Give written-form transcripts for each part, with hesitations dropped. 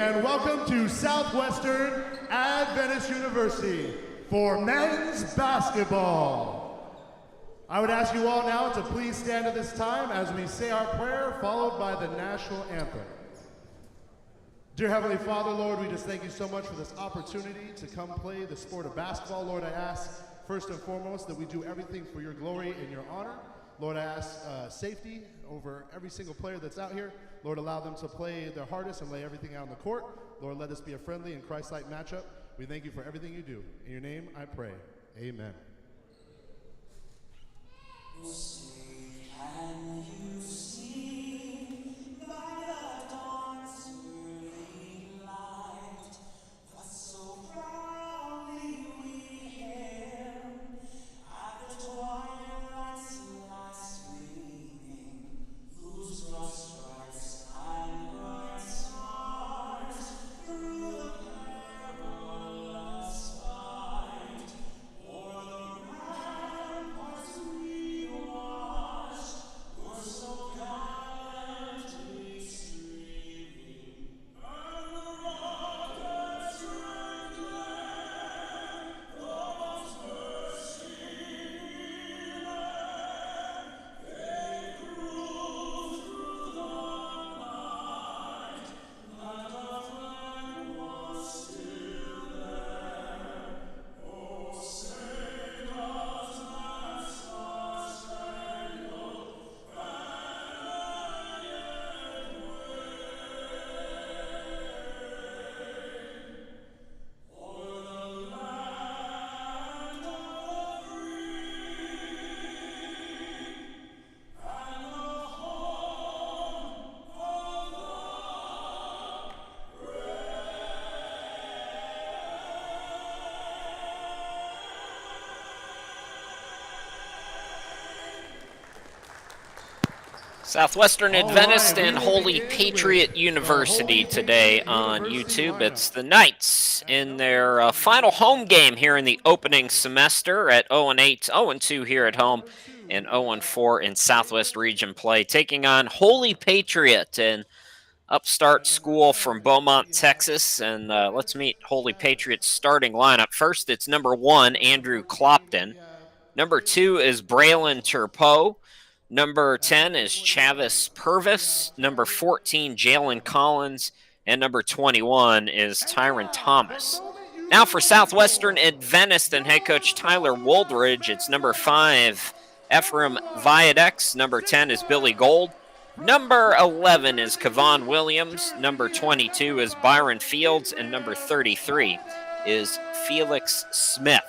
and welcome to Southwestern Adventist University for men's basketball. I would ask you all now to please stand at this time as we say our prayer, followed by the national anthem. Dear Heavenly Father, Lord, we just thank you so much for this opportunity to come play the sport of basketball. Lord, I ask first and foremost that we do everything for your glory and your honor. Lord, I ask safety over every single player that's out here. Lord, allow them to play their hardest and lay everything out on the court. Lord, let this be a friendly and Christ-like matchup. We thank you for everything you do. In your name, I pray. Amen. Can you see by the dawn's early light what so proudly we hailed at the twilight's last gleaming, whose broad stripes and bright stars through the perilous fight o'er the ramparts we watched were so gallantly streaming, and the rockets rang clear, the bombs bursting in air. They grew through the night, not a flag was still there. Oh, say does that star-spangled banner yet wave o'er the land of the free and the home of the brave? Southwestern All Adventist right, we and will Holy begin Patriot with the University Holy today Patriot on University YouTube. lineup. It's the Knights in their final home game here in the opening semester at 0-8, 0-2 here at home, and 0-4 in Southwest Region play, taking on Holy Patriot, an upstart school from Beaumont, Texas. And let's meet Holy Patriot's starting lineup. First, it's number 1, Andrew Clopton. Number 2 is Braylon Turpo. Number 10 is Chavis Purvis. Number 14, Jalen Collins. And number 21 is Tyron Thomas. Now for Southwestern Adventist and head coach Tyler Woldridge, it's number 5, Ephraim Viadex. Number 10 is Billy Gold. Number 11 is Kevon Williams. Number 22 is Byron Fields. And number 33 is Felix Smith.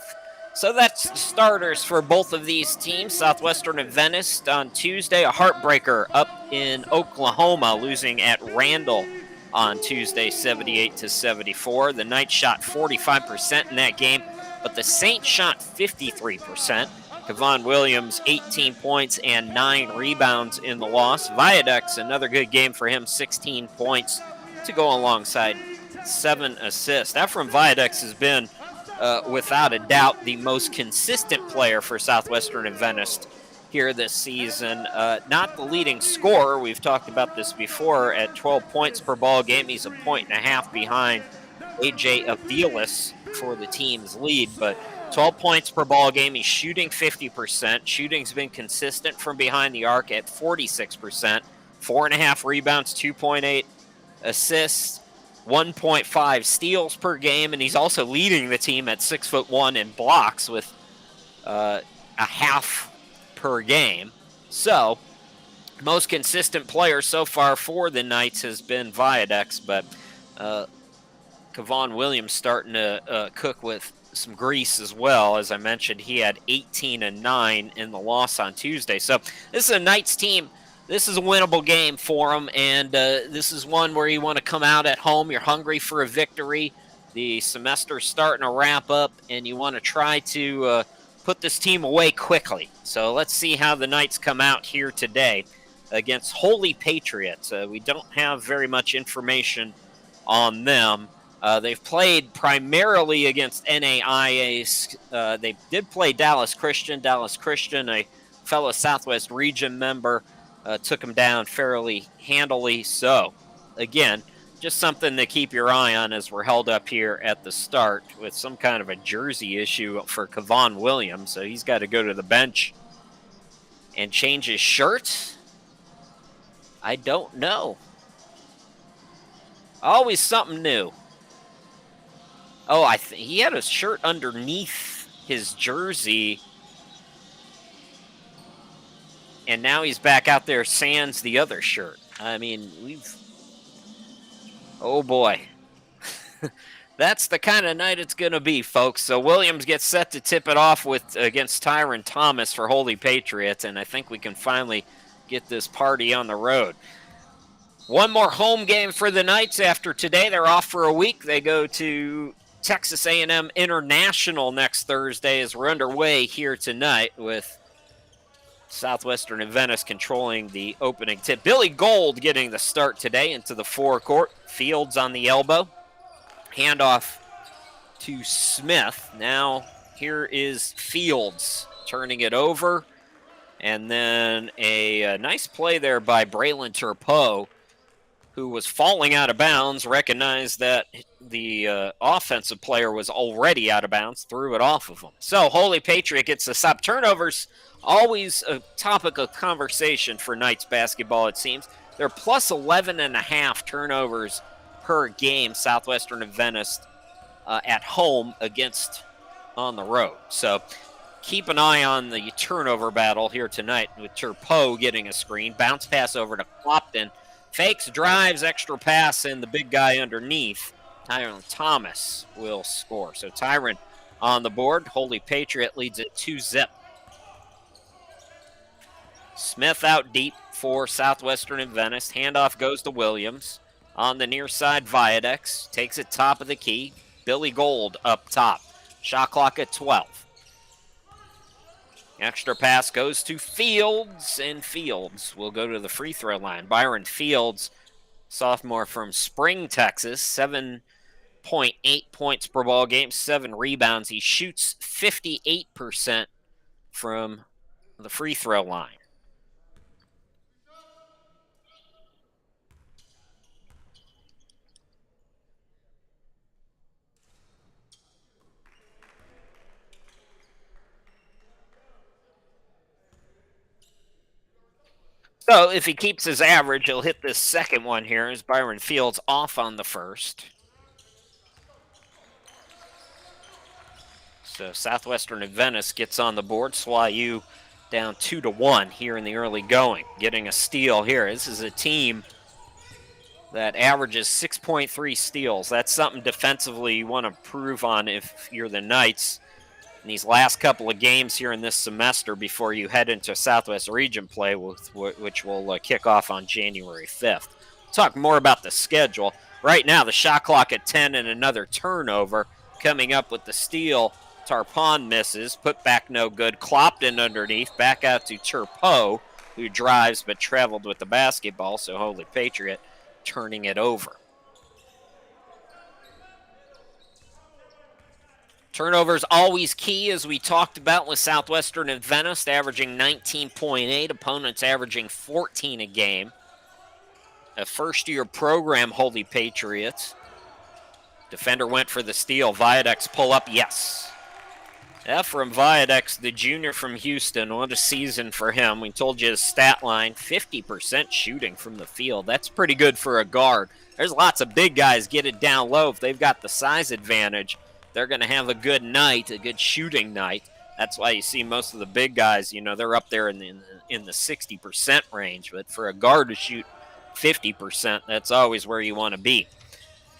So that's starters for both of these teams. Southwestern Adventist on Tuesday, a heartbreaker up in Oklahoma, losing at Randall on Tuesday, 78-74. The Knights shot 45% in that game, but the Saints shot 53%. Kevon Williams, 18 points and 9 rebounds in the loss. Viadex, another good game for him, 16 points to go alongside 7 assists. Ephraim Viadex has been without a doubt the most consistent player for Southwestern Adventist here this season. Not the leading scorer. We've talked about this before. At 12 points per ball game, he's a point and a half behind A.J. Aviles for the team's lead, but 12 points per ball game. He's shooting 50%. Shooting's been consistent from behind the arc at 46%. 4.5 rebounds, 2.8 assists, 1.5 steals per game, and he's also leading the team at 6'1" in blocks with a half per game. So, most consistent player so far for the Knights has been Viadex, but Kevon Williams starting to cook with some grease as well. As I mentioned, he had 18 and 9 in the loss on Tuesday. So this is a Knights team. This is a winnable game for them, and this is one where you want to come out at home. You're hungry for a victory. The semester's starting to wrap up, and you want to try to put this team away quickly. So let's see how the Knights come out here today against Holy Patriots. We don't have very much information on them. They've played primarily against NAIAs. They did play Dallas Christian. Dallas Christian, a fellow Southwest Region member, took them down fairly handily. So, again, just something to keep your eye on as we're held up here at the start with some kind of a jersey issue for Kevon Williams. So he's got to go to the bench and change his shirt. I don't know. Always something new. Oh, he had a shirt underneath his jersey. And now he's back out there sans the other shirt. I mean, oh boy. That's the kind of night it's going to be, folks. So Williams gets set to tip it off against Tyron Thomas for Holy Patriot, and I think we can finally get this party on the road. One more home game for the Knights after today. They're off for a week. They go to Texas A&M International next Thursday as we're underway here tonight with Southwestern Adventist controlling the opening tip. Billy Gold getting the start today into the forecourt. Fields on the elbow. Handoff to Smith. Now here is Fields turning it over. And then a nice play there by Braylon Turpeau, who was falling out of bounds, recognized that the offensive player was already out of bounds, threw it off of him. So Holy Patriot gets the stop. Turnovers, always a topic of conversation for Knights basketball, it seems. They're plus 11.5 turnovers per game, Southwestern Adventist at home against on the road. So keep an eye on the turnover battle here tonight with Turpeau getting a screen. Bounce pass over to Clopton. Fakes, drives, extra pass, and the big guy underneath, Tyron Thomas, will score. So Tyron on the board. Holy Patriot leads it 2-0. Smith out deep for Southwestern Adventist. Handoff goes to Williams. On the near side, Viadex takes it top of the key. Billy Gold up top. Shot clock at 12. Extra pass goes to Fields, and Fields will go to the free throw line. Byron Fields, sophomore from Spring, Texas, 7.8 points per ball game, 7 rebounds. He shoots 58% from the free throw line. So if he keeps his average, he'll hit this second one here as Byron Fields off on the first. So Southwestern Adventist gets on the board. SWAU down 2-1 here in the early going. Getting a steal here. This is a team that averages 6.3 steals. That's something defensively you want to improve on if you're the Knights in these last couple of games here in this semester before you head into Southwest Region play, which will kick off on January 5th. We'll talk more about the schedule. Right now, the shot clock at 10 and another turnover. Coming up with the steal, Tarpon misses. Put back no good. Clopton underneath. Back out to Turpeau, who drives but traveled with the basketball, so Holy Patriot turning it over. Turnovers always key, as we talked about with Southwestern Adventist, averaging 19.8. Opponents averaging 14 a game. A first-year program, Holy Patriots. Defender went for the steal. Viadex pull up, yes. Ephraim Viadex, the junior from Houston. What a season for him. We told you his stat line, 50% shooting from the field. That's pretty good for a guard. There's lots of big guys get it down low. If they've got the size advantage, they're going to have a good night, a good shooting night. That's why you see most of the big guys, they're up there in the 60% range. But for a guard to shoot 50%, that's always where you want to be.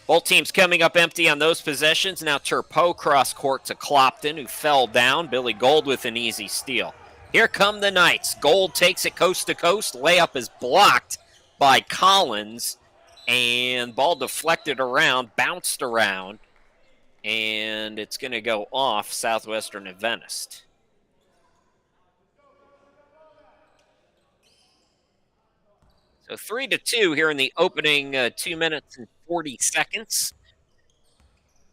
Both teams coming up empty on those possessions. Now Turpeau cross court to Clopton, who fell down. Billy Gold with an easy steal. Here come the Knights. Gold takes it coast to coast. Layup is blocked by Collins. And ball deflected around, bounced around. And it's going to go off Southwestern Adventist. So 3-2 here in the opening 2 minutes and 40 seconds.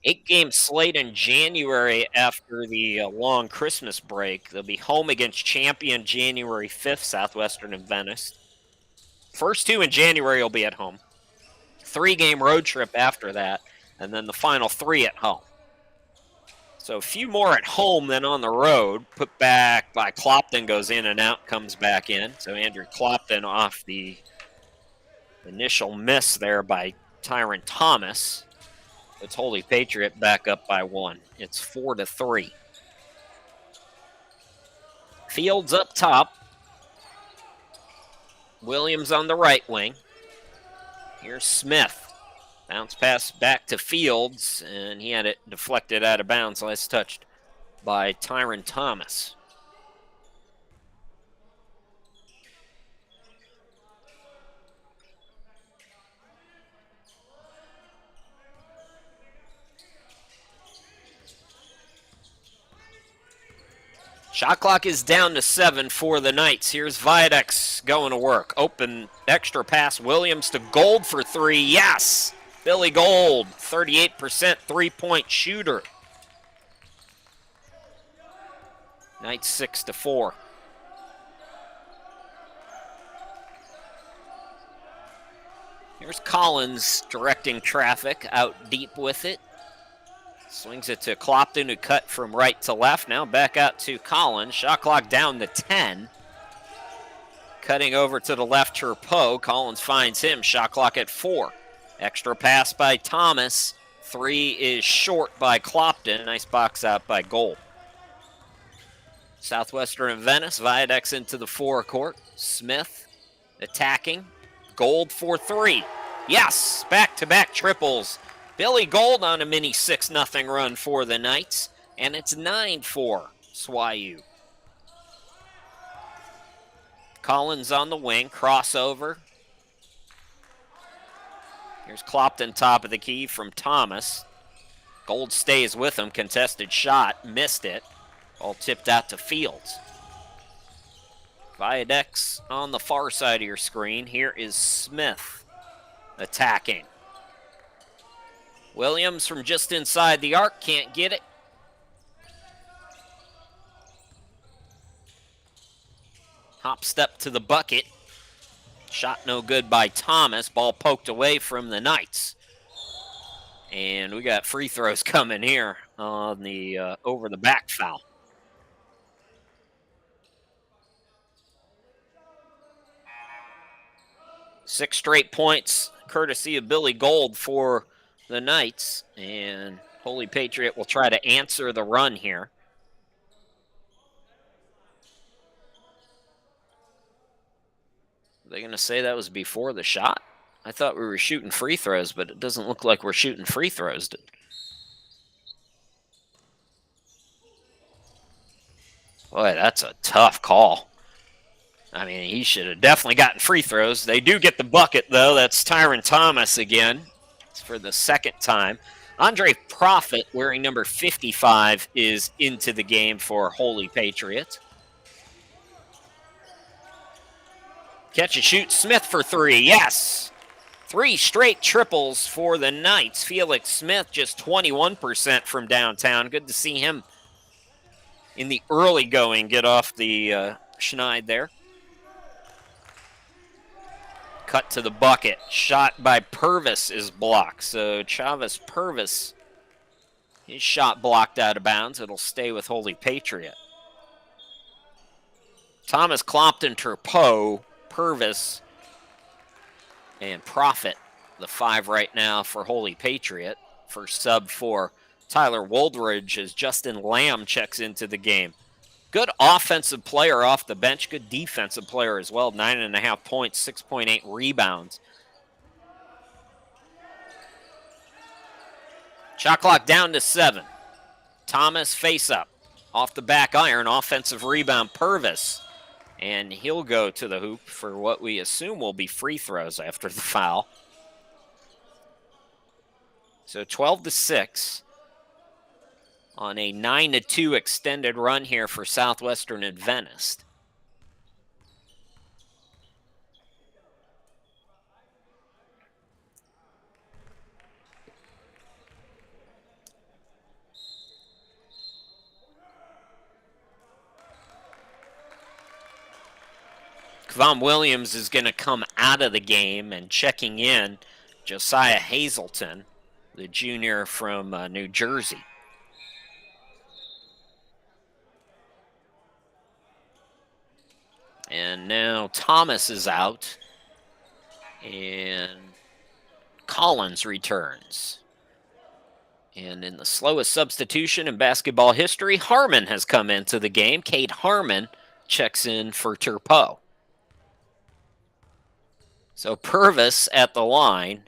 8-game slate in January after the long Christmas break. They'll be home against champion January 5th, Southwestern Adventist. First 2 in January will be at home. 3-game road trip after that, and then the final 3 at home. So a few more at home than on the road. Put back by Clopton, goes in and out, comes back in. So Andrew Clopton off the initial miss there by Tyron Thomas. It's Holy Patriot back up by 1. It's 4-3. Fields up top. Williams on the right wing. Here's Smith. Bounce pass back to Fields, and he had it deflected out of bounds, last touched by Tyron Thomas. Shot clock is down to 7 for the Knights. Here's Viadex going to work. Open extra pass. Williams to Gold for 3. Yes! Billy Gold, 38% three-point shooter. Knights 6-4. Here's Collins directing traffic out deep with it. Swings it to Clopton, who cut from right to left. Now back out to Collins. Shot clock down to 10. Cutting over to the left, Turpot. Collins finds him. Shot clock at 4. Extra pass by Thomas. 3 is short by Clopton. Nice box out by Gold. Southwestern and Venice. Viadex into the forecourt. Smith attacking. Gold for 3. Yes, back-to-back triples. Billy Gold on a mini 6-0 run for the Knights, and it's 9-4 SWAU. Collins on the wing, crossover. Here's Clopton, top of the key from Thomas. Gold stays with him, contested shot, missed it. All tipped out to Fields. Viadex on the far side of your screen. Here is Smith attacking. Williams from just inside the arc, can't get it. Hop step to the bucket. Shot no good by Thomas. Ball poked away from the Knights. And we got free throws coming here on the over the back foul. Six straight points, courtesy of Billy Gold for the Knights, and Holy Patriot will try to answer the run here. Are they going to say that was before the shot? I thought we were shooting free throws, but it doesn't look like we're shooting free throws. Boy, that's a tough call. I mean, he should have definitely gotten free throws. They do get the bucket, though. That's Tyron Thomas again. It's for the second time. Andre Profit, wearing number 55, is into the game for Holy Patriot. Catch and shoot. Smith for 3. Yes! 3 straight triples for the Knights. Felix Smith just 21% from downtown. Good to see him in the early going get off the schneid there. Cut to the bucket. Shot by Purvis is blocked. So Chavez Purvis, his shot blocked out of bounds. It'll stay with Holy Patriot. Thomas, Clopton, Turpot, Purvis, and Profit, the 5 right now for Holy Patriot. First sub for Tyler Woldridge as Justin Lamb checks into the game. Good offensive player off the bench. Good defensive player as well. 9.5 points, 6.8 rebounds. Shot clock down to 7. Thomas face up. Off the back iron. Offensive rebound, Purvis. And he'll go to the hoop for what we assume will be free throws after the foul. So 12-6. On a 9-2 extended run here for Southwestern Adventist. Kevon Williams is going to come out of the game, and checking in Josiah Hazelton, the junior from New Jersey. And now Thomas is out, and Collins returns. And in the slowest substitution in basketball history, Harmon has come into the game. Cade Harmon checks in for Turpeau. So Purvis at the line.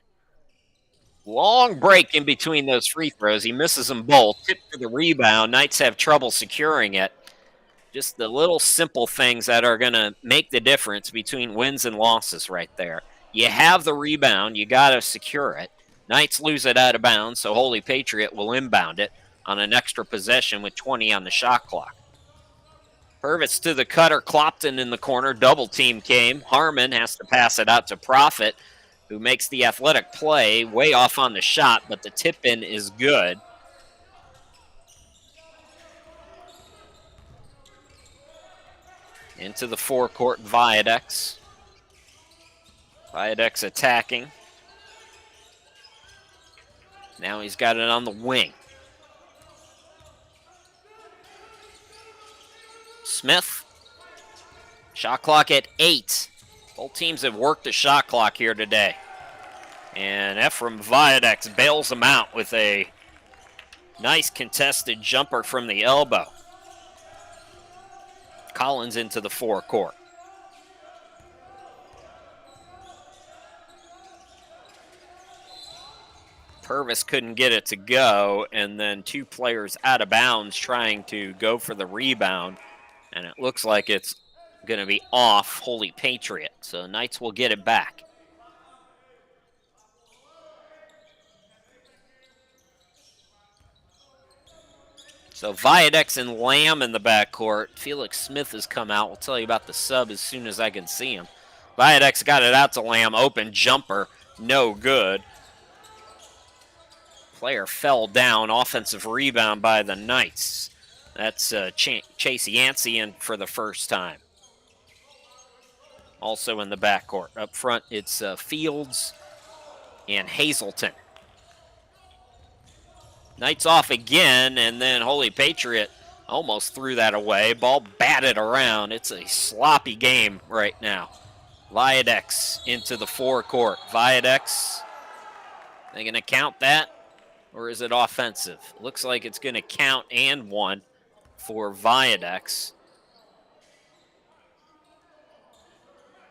Long break in between those free throws. He misses them both. Tip for the rebound. Knights have trouble securing it. Just the little simple things that are going to make the difference between wins and losses right there. You have the rebound. You got to secure it. Knights lose it out of bounds, so Holy Patriot will inbound it on an extra possession with 20 on the shot clock. Purvis to the cutter. Clopton in the corner. Double team came. Harmon has to pass it out to Profit, who makes the athletic play, way off on the shot, but the tip-in is good. Into the forecourt, Viadex. Viadex attacking. Now he's got it on the wing. Smith. Shot clock at 8. Both teams have worked the shot clock here today. And Ephraim Viadex bails them out with a nice contested jumper from the elbow. Collins into the forecourt. Purvis couldn't get it to go, and then two players out of bounds trying to go for the rebound. And it looks like it's going to be off Holy Patriot. So Knights will get it back. So Viadex and Lamb in the backcourt. Felix Smith has come out. We'll tell you about the sub as soon as I can see him. Viadex got it out to Lamb. Open jumper. No good. Player fell down. Offensive rebound by the Knights. That's Chase Yancey in for the first time. Also in the backcourt. Up front, it's Fields and Hazelton. Knights off again, and then Holy Patriot almost threw that away. Ball batted around. It's a sloppy game right now. Viadex into the forecourt. Viadex, they going to count that, or is it offensive? Looks like it's going to count and one for Viadex.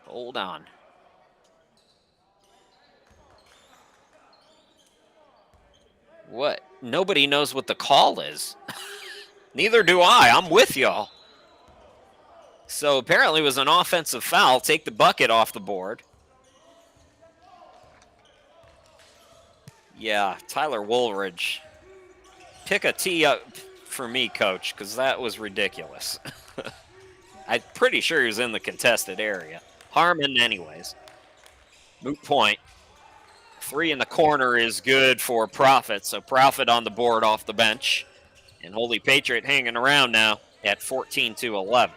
Hold on. What? Nobody knows what the call is. Neither do I. I'm with y'all. So apparently it was an offensive foul. Take the bucket off the board. Yeah, Tyler Woolridge. Pick a tee up for me, coach, because that was ridiculous. I'm pretty sure he was in the contested area. Harmon anyways. Moot point. 3 in the corner is good for Profit. So Profit on the board off the bench. And Holy Patriot hanging around now at 14-11.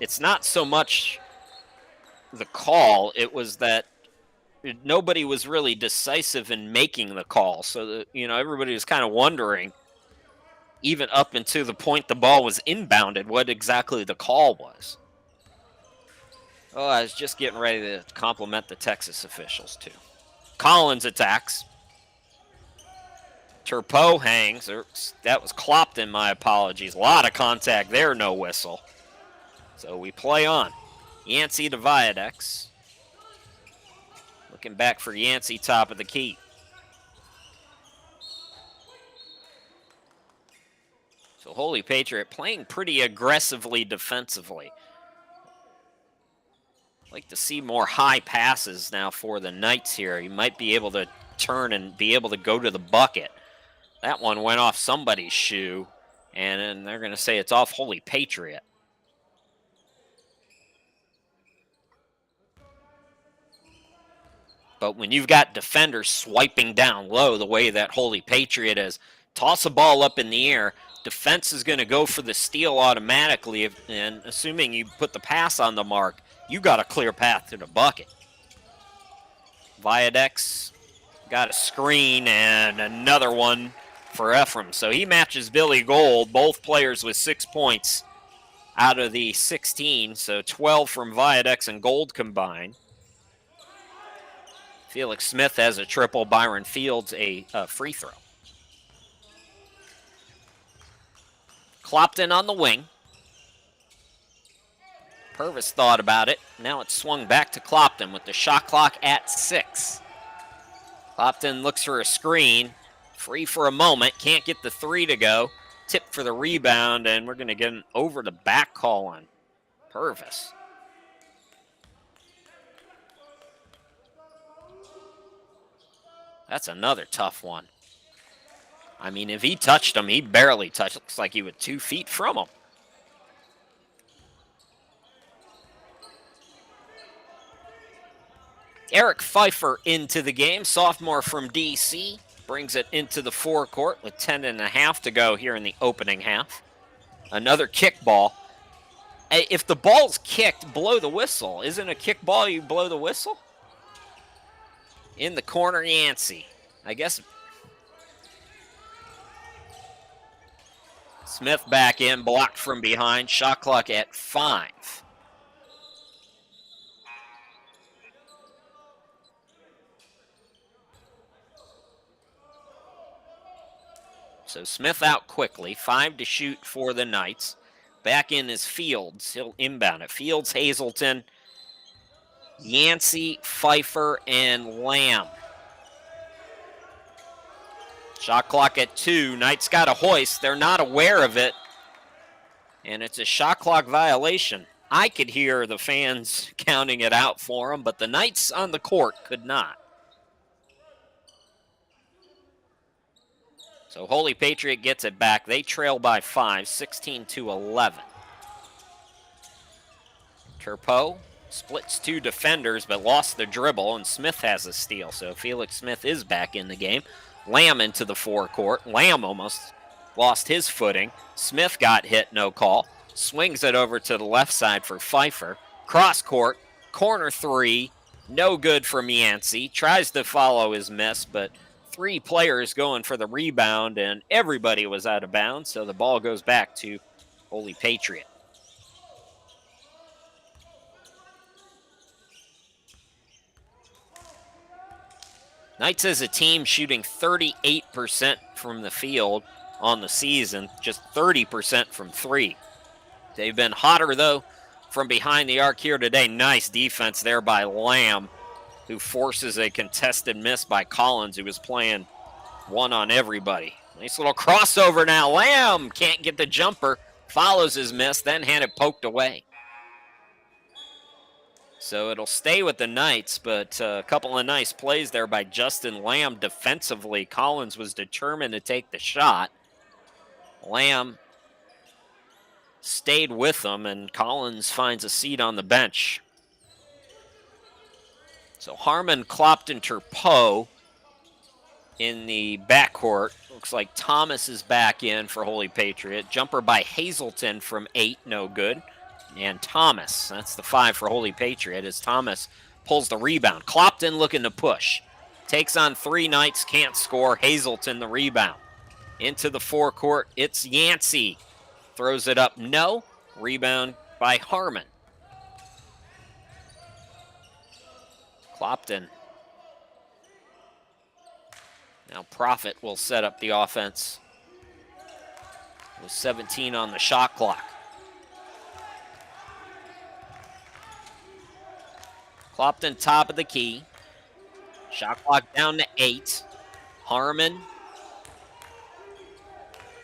It's not so much the call. It was that nobody was really decisive in making the call. So, everybody was kind of wondering, even up until the point the ball was inbounded, what exactly the call was. Oh, I was just getting ready to compliment the Texas officials, too. Collins attacks. Turpeau hangs. That was Clopton, my apologies. A lot of contact there, no whistle. So we play on. Yancey to Viadex. Looking back for Yancey, top of the key. So Holy Patriot playing pretty aggressively defensively. Like to see more high passes now for the Knights here. You might be able to turn and be able to go to the bucket. That one went off somebody's shoe, and then they're going to say it's off Holy Patriot. But when you've got defenders swiping down low the way that Holy Patriot is, toss a ball up in the air, defense is going to go for the steal automatically, and assuming you put the pass on the mark, You got a clear path to the bucket. Viadex got a screen and another one for Ephraim. So he matches Billy Gold, both players with 6 points out of the 16. So 12 from Viadex and Gold combined. Felix Smith has a triple, Byron Fields a free throw. Clopton on the wing. Purvis thought about it. Now it's swung back to Clopton with the shot clock at 6. Clopton looks for a screen. Free for a moment. Can't get the 3 to go. Tip for the rebound, and we're going to get an over the back call on Purvis. That's another tough one. I mean, if he touched him, he barely touched. Looks like he was 2 feet from him. Eric Pfeiffer into the game, sophomore from DC, brings it into the forecourt with 10.5 to go here in the opening half. Another kick ball. If the ball's kicked, blow the whistle. Isn't a kick ball you blow the whistle? In the corner, Yancey. I guess Smith back in, blocked from behind. Shot clock at 5. So Smith out quickly, 5 to shoot for the Knights. Back in is Fields. He'll inbound it. Fields, Hazelton, Yancey, Pfeiffer, and Lamb. Shot clock at 2. Knights got a hoist. They're not aware of it. And it's a shot clock violation. I could hear the fans counting it out for them, but the Knights on the court could not. So Holy Patriot gets it back. They trail by 5, 16-11. Turpo splits 2 defenders, but lost the dribble, and Smith has a steal. So Felix Smith is back in the game. Lamb into the forecourt. Lamb almost lost his footing. Smith got hit, no call. Swings it over to the left side for Pfeiffer. Cross court, corner 3, no good from Yancey. Tries to follow his miss, but 3 players going for the rebound, and everybody was out of bounds, so the ball goes back to Holy Patriot. Knights as a team shooting 38% from the field on the season, just 30% from 3. They've been hotter, though, from behind the arc here today. Nice defense there by Lamb, who forces a contested miss by Collins, who was playing one on everybody. Nice little crossover now. Lamb can't get the jumper, follows his miss, then had it poked away. So it'll stay with the Knights, but a couple of nice plays there by Justin Lamb defensively. Collins was determined to take the shot. Lamb stayed with them, and Collins finds a seat on the bench. So Harmon, Clopton, Turpo in the backcourt. Looks like Thomas is back in for Holy Patriot. Jumper by Hazelton from 8, no good. And Thomas, that's the 5 for Holy Patriot, as Thomas pulls the rebound. Clopton looking to push. Takes on 3 Knights, can't score. Hazelton the rebound. Into the forecourt, it's Yancey. Throws it up, no. Rebound by Harmon. Clopton. Now Profit will set up the offense with 17 on the shot clock. Clopton top of the key. Shot clock down to 8. Harmon.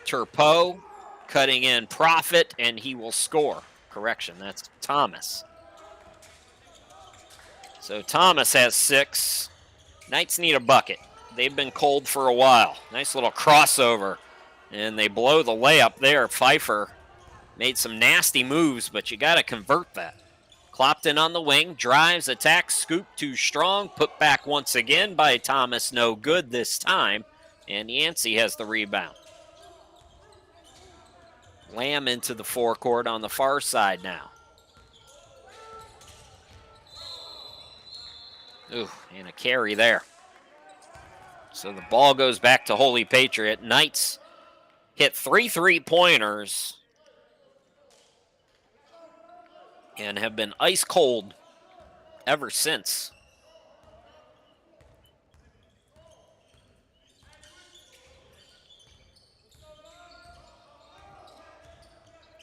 Turpo cutting in Profit, and he will score. Correction, that's Thomas. So Thomas has 6. Knights need a bucket. They've been cold for a while. Nice little crossover, and they blow the layup there. Pfeiffer made some nasty moves, but you got to convert that. Clopton on the wing, drives, attacks, scoop too strong, put back once again by Thomas, no good this time, and Yancey has the rebound. Lamb into the forecourt on the far side now. Ooh, and a carry there. So the ball goes back to Holy Patriot. Knights hit 3 3-pointers and have been ice cold ever since.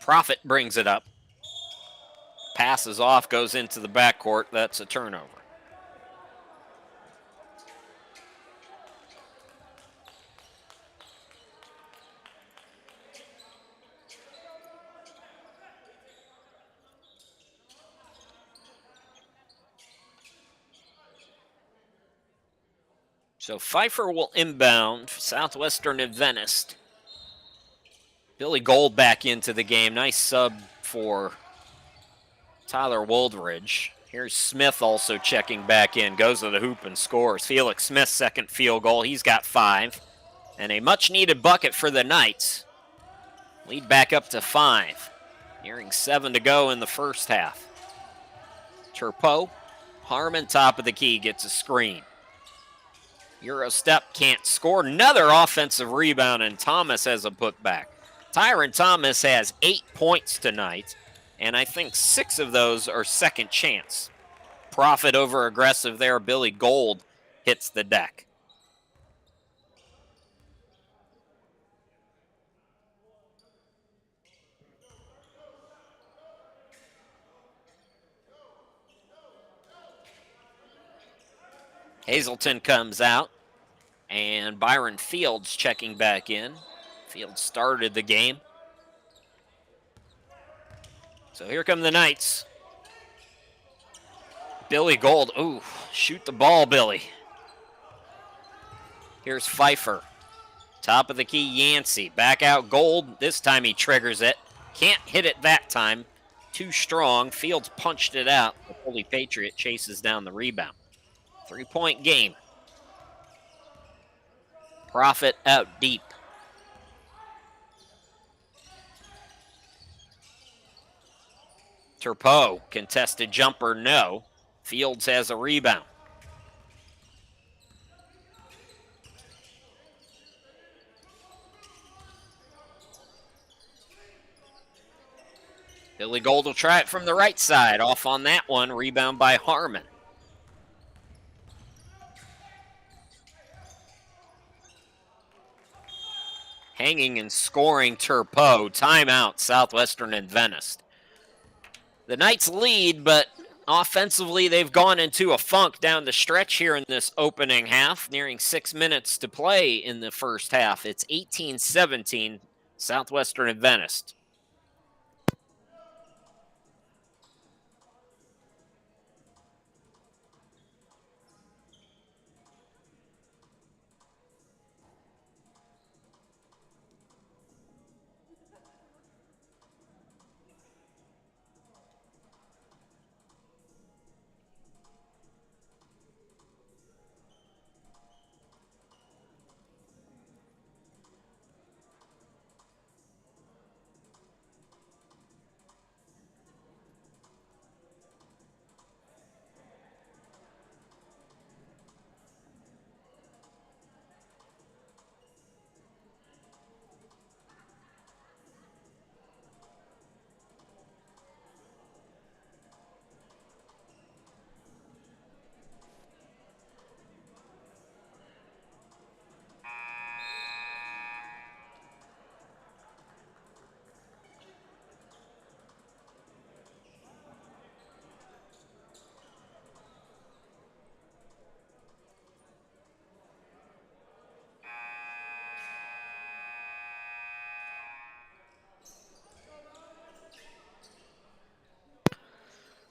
Profit brings it up. Passes off, goes into the backcourt. That's a turnover. So Pfeiffer will inbound Southwestern Adventist. Billy Gold back into the game. Nice sub for Tyler Woldridge. Here's Smith also checking back in. Goes to the hoop and scores. Felix Smith's second field goal. He's got 5. And a much-needed bucket for the Knights. Lead back up to 5. Nearing 7 to go in the first half. Turpo. Harmon, top of the key, gets a screen. Euro step, can't score. Another offensive rebound, and Thomas has a putback. Tyron Thomas has 8 points tonight, and I think 6 of those are second chance. Profit over aggressive there. Billy Gold hits the deck. Hazelton comes out, and Byron Fields checking back in. Fields started the game. So here come the Knights. Billy Gold, ooh, shoot the ball, Billy. Here's Pfeiffer. Top of the key, Yancey. Back out Gold. This time he triggers it. Can't hit it that time. Too strong. Fields punched it out. The Holy Patriot chases down the rebound. 3-point game. Profit out deep. Turpo, contested jumper, no. Fields has a rebound. Billy Gold will try it from the right side. Off on that one. Rebound by Harmon. Hanging and scoring Turpo. Timeout, Southwestern Adventist. The Knights lead, but offensively they've gone into a funk down the stretch here in this opening half. Nearing 6 minutes to play in the first half. It's 18-17, Southwestern Adventist.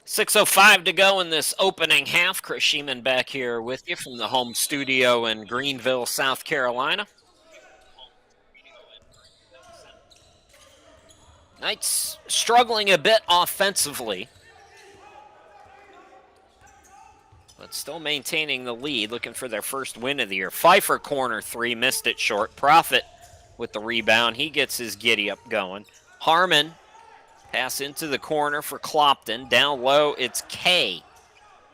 .605 to go in this opening half. Chris Sheeman back here with you from the home studio in Greenville, South Carolina. Knights struggling a bit offensively, but still maintaining the lead, looking for their first win of the year. Pfeiffer corner 3, missed it short. Profit with the rebound. He gets his giddy up going. Harmon, pass into the corner for Clopton. Down low, it's Kay.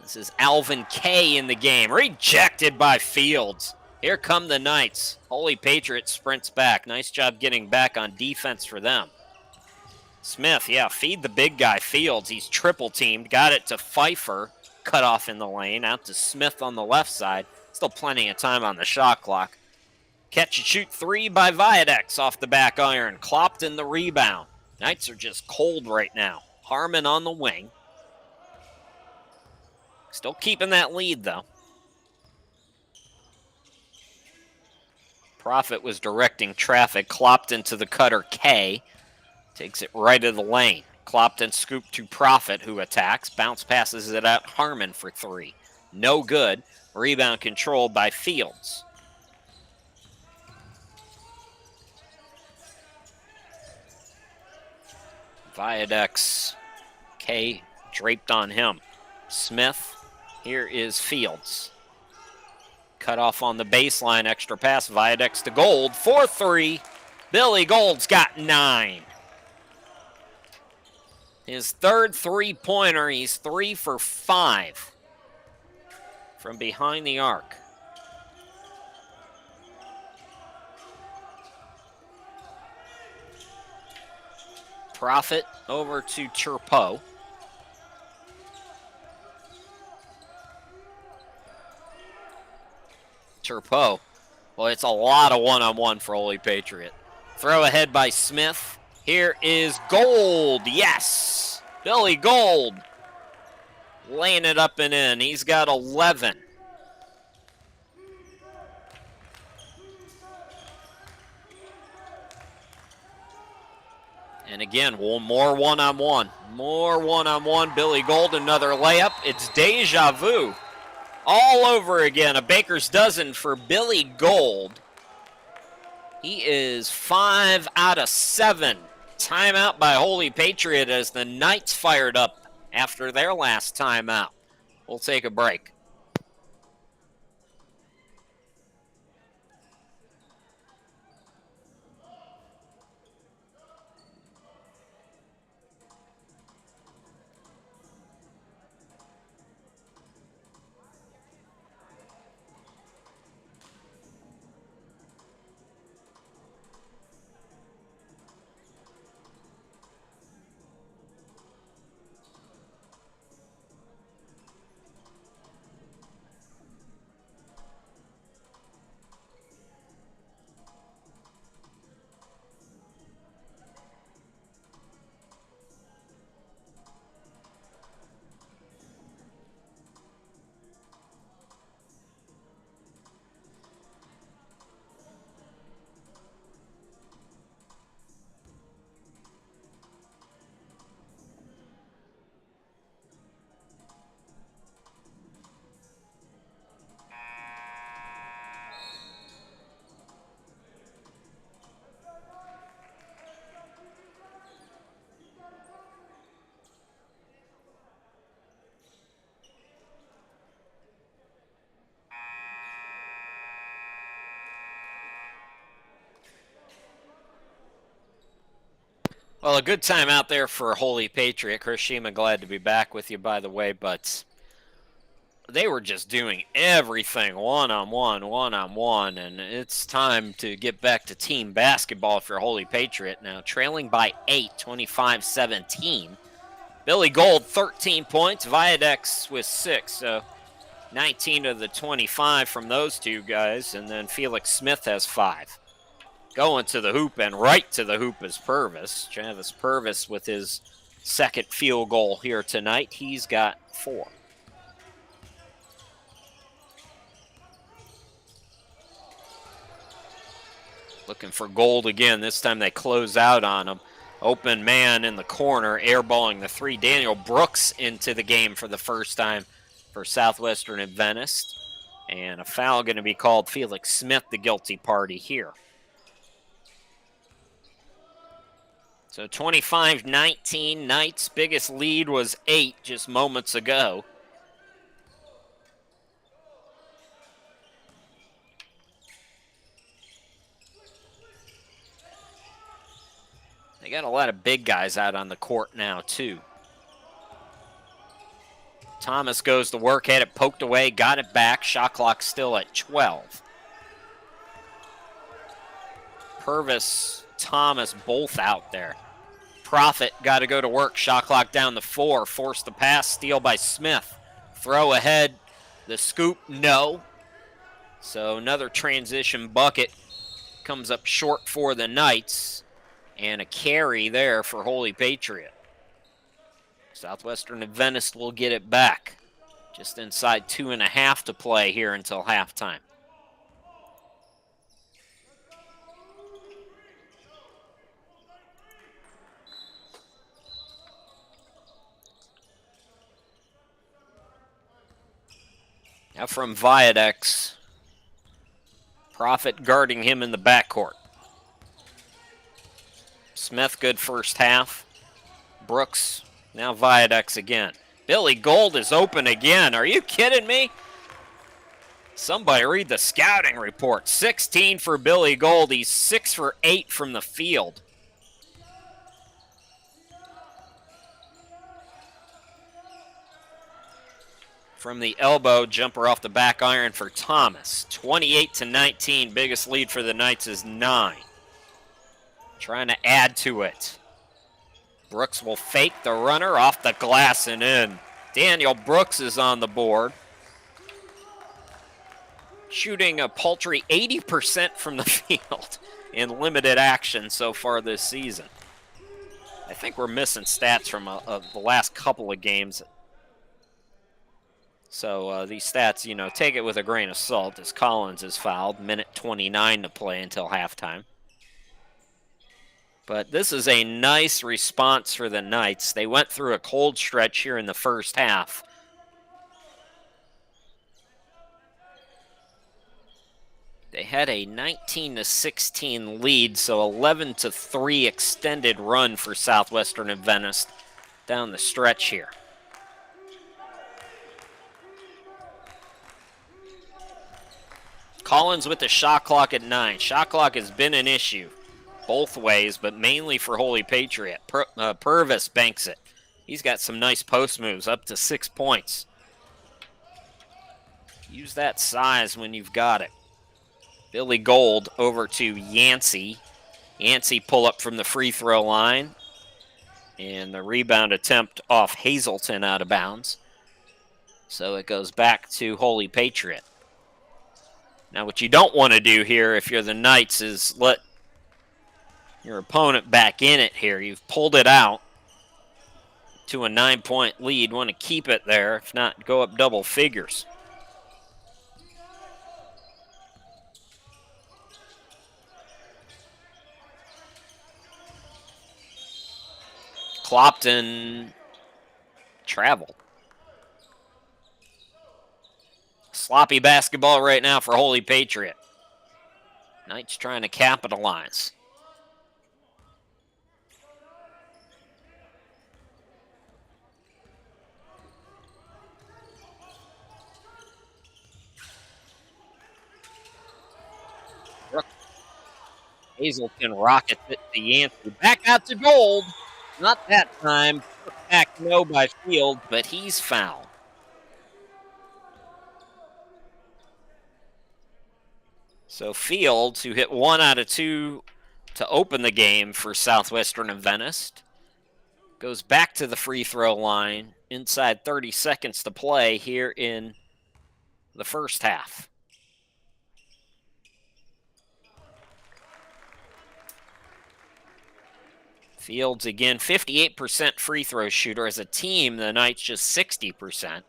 This is Alvin Kay in the game. Rejected by Fields. Here come the Knights. Holy Patriot sprints back. Nice job getting back on defense for them. Smith, yeah, feed the big guy, Fields. He's triple teamed. Got it to Pfeiffer. Cut off in the lane. Out to Smith on the left side. Still plenty of time on the shot clock. Catch and shoot three by Viadex off the back iron. Klopped in the rebound. Knights are just cold right now. Harmon on the wing. Still keeping that lead, though. Profit was directing traffic. Klopped into the cutter K. Takes it right of the lane. Klopped and scooped to Profit, who attacks. Bounce passes it out. Harmon for three. No good. Rebound controlled by Fields. Viadex. K draped on him. Smith. Here is Fields. Cut off on the baseline. Extra pass. Viadex to Gold. 4-3. Billy Gold's got 9. His third three-pointer. He's 3 for 5 from behind the arc. Profit over to Turpo. Turpo. Well, it's a lot of one-on-one for Holy Patriot. Throw ahead by Smith. Here is Gold. Yes. Billy Gold laying it up and in. He's got 11. And again, more one-on-one. More one-on-one. Billy Gold, another layup. It's deja vu. All over again. A baker's dozen for Billy Gold. He is 5 out of 7. Timeout by Holy Patriot as the Knights fired up after their last timeout. We'll take a break. Well, a good time out there for Holy Patriot. Chris Shima, glad to be back with you, by the way, but they were just doing everything one-on-one, and it's time to get back to team basketball for Holy Patriot now, trailing by 8, 25-17. Billy Gold, 13 points, Viadex with 6, so 19 of the 25 from those two guys, and then Felix Smith has 5. Going to the hoop and right to the hoop is Purvis. Travis Purvis with his second field goal here tonight. He's got 4. Looking for Gold again. This time they close out on him. Open man in the corner, airballing the 3. Daniel Brooks into the game for the first time for Southwestern Adventist. And a foul going to be called. Felix Smith, the guilty party here. So 25-19, Knights' biggest lead was 8 just moments ago. They got a lot of big guys out on the court now, too. Thomas goes to work, had it poked away, got it back. Shot clock still at 12. Purvis, Thomas both out there. Profit got to go to work. Shot clock down to 4. Forced the pass. Steal by Smith. Throw ahead. The scoop, no. So another transition bucket comes up short for the Knights. And a carry there for Holy Patriot. Southwestern Adventist will get it back. Just inside 2.5 to play here until halftime. Now from Viadex. Profit guarding him in the backcourt. Smith, good first half. Brooks, now Viadex again. Billy Gold is open again. Are you kidding me? Somebody read the scouting report. 16 for Billy Gold. He's 6 for 8 from the field. From the elbow, jumper off the back iron for Thomas. 28-19, biggest lead for the Knights is 9. Trying to add to it. Brooks will fake the runner off the glass and in. Daniel Brooks is on the board. Shooting a paltry 80% from the field in limited action so far this season. I think we're missing stats from the last couple of games. So these stats, you know, take it with a grain of salt as Collins is fouled. Minute 29 to play until halftime. But this is a nice response for the Knights. They went through a cold stretch here in the first half. They had a 19-16 lead, so 11-3 extended run for Southwestern Adventist down the stretch here. Collins with the shot clock at 9. Shot clock has been an issue both ways, but mainly for Holy Patriot. Purvis banks it. He's got some nice post moves, up to 6 points. Use that size when you've got it. Billy Gold over to Yancey. Yancey pull up from the free throw line. And the rebound attempt off Hazelton out of bounds. So it goes back to Holy Patriot. Now what you don't want to do here if you're the Knights is let your opponent back in it here. You've pulled it out to a 9-point lead. Want to keep it there. If not, go up double figures. Clopton traveled. Sloppy basketball right now for Holy Patriot. Knights trying to capitalize. Hazelton rockets it to Yancey. Back out to Gold. Not that time. Back no by Field, but he's fouled. So Fields, who hit 1 out of 2 to open the game for Southwestern Adventist, goes back to the free throw line inside 30 seconds to play here in the first half. Fields again, 58% free throw shooter. As a team, the Knights just 60%.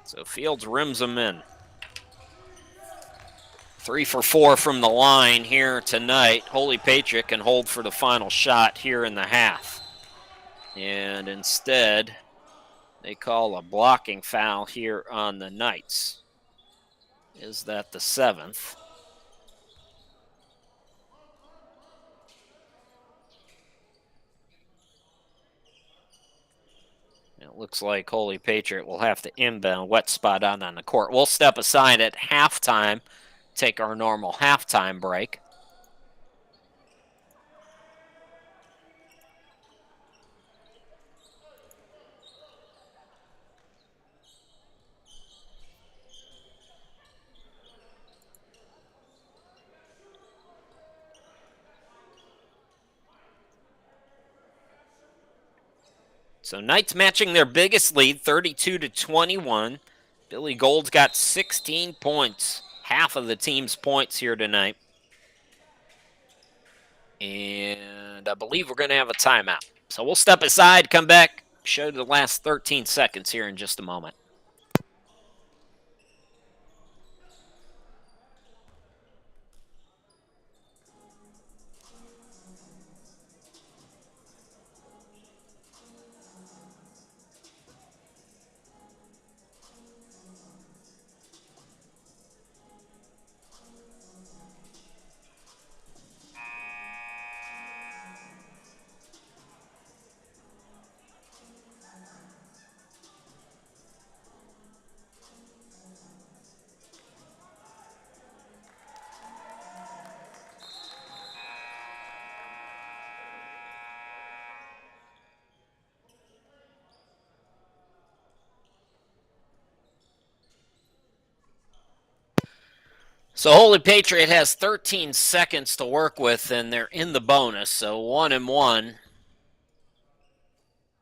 So Fields rims them in. 3 for 4 from the line here tonight. Holy Patriot can hold for the final shot here in the half. And instead, they call a blocking foul here on the Knights. Is that the 7th? It looks like Holy Patriot will have to inbound. Wet spot on the court. We'll step aside at halftime take our normal halftime break. So Knights matching their biggest lead, 32-21. Billy Gold's got 16 points, half of the team's points here tonight. And I believe we're going to have a timeout. So we'll step aside, come back, show the last 13 seconds here in just a moment. So Holy Patriot has 13 seconds to work with, and they're in the bonus. So 1-1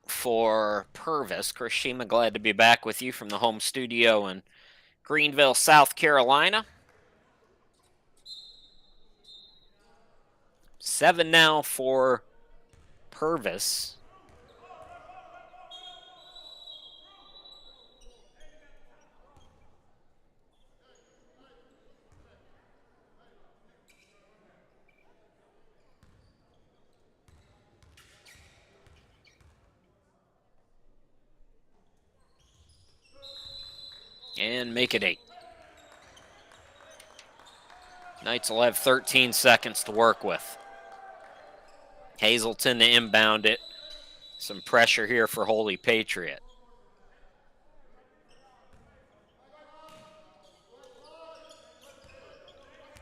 for Purvis. Chris Shima, glad to be back with you from the home studio in Greenville, South Carolina. 7 now for Purvis. And make it 8. Knights will have 13 seconds to work with. Hazelton to inbound it. Some pressure here for Holy Patriot.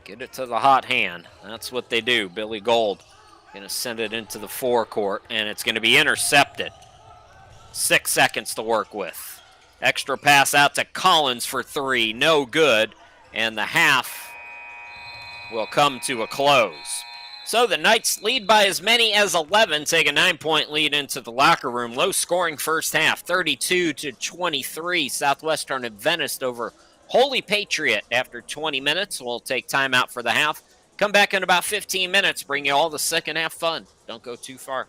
Get it to the hot hand. That's what they do. Billy Gold going to send it into the forecourt, and it's going to be intercepted. 6 seconds to work with. Extra pass out to Collins for 3. No good. And the half will come to a close. So the Knights lead by as many as 11, take a 9-point lead into the locker room. Low scoring first half, 32-23. Southwestern Adventist over Holy Patriot after 20 minutes. We'll take time out for the half. Come back in about 15 minutes, bring you all the second half fun. Don't go too far.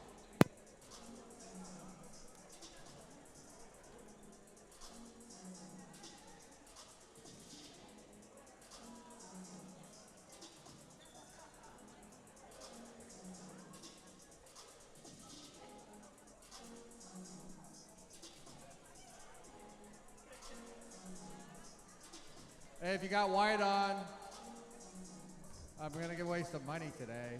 Hey, if you got white on, I'm going to give away some money today.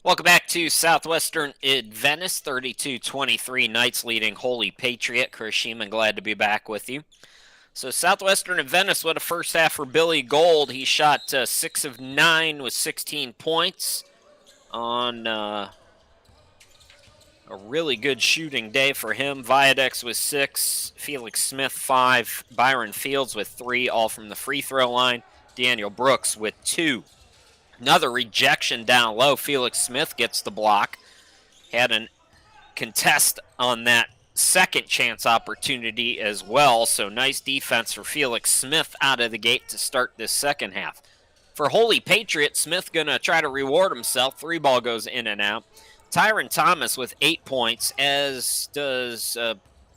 Welcome back to Southwestern Adventist, 32-23, Knights leading Holy Patriot. Chris Sheeman, glad to be back with you. So Southwestern Adventist, what a first half for Billy Gold. He shot 6 of 9 with 16 points on a really good shooting day for him. Viadex with 6, Felix Smith 5, Byron Fields with 3, all from the free throw line. Daniel Brooks with 2. Another rejection down low. Felix Smith gets the block. Had a contest on that second chance opportunity as well. So nice defense for Felix Smith out of the gate to start this second half. For Holy Patriot, Smith going to try to reward himself. 3 ball goes in and out. Tyron Thomas with 8 points, as does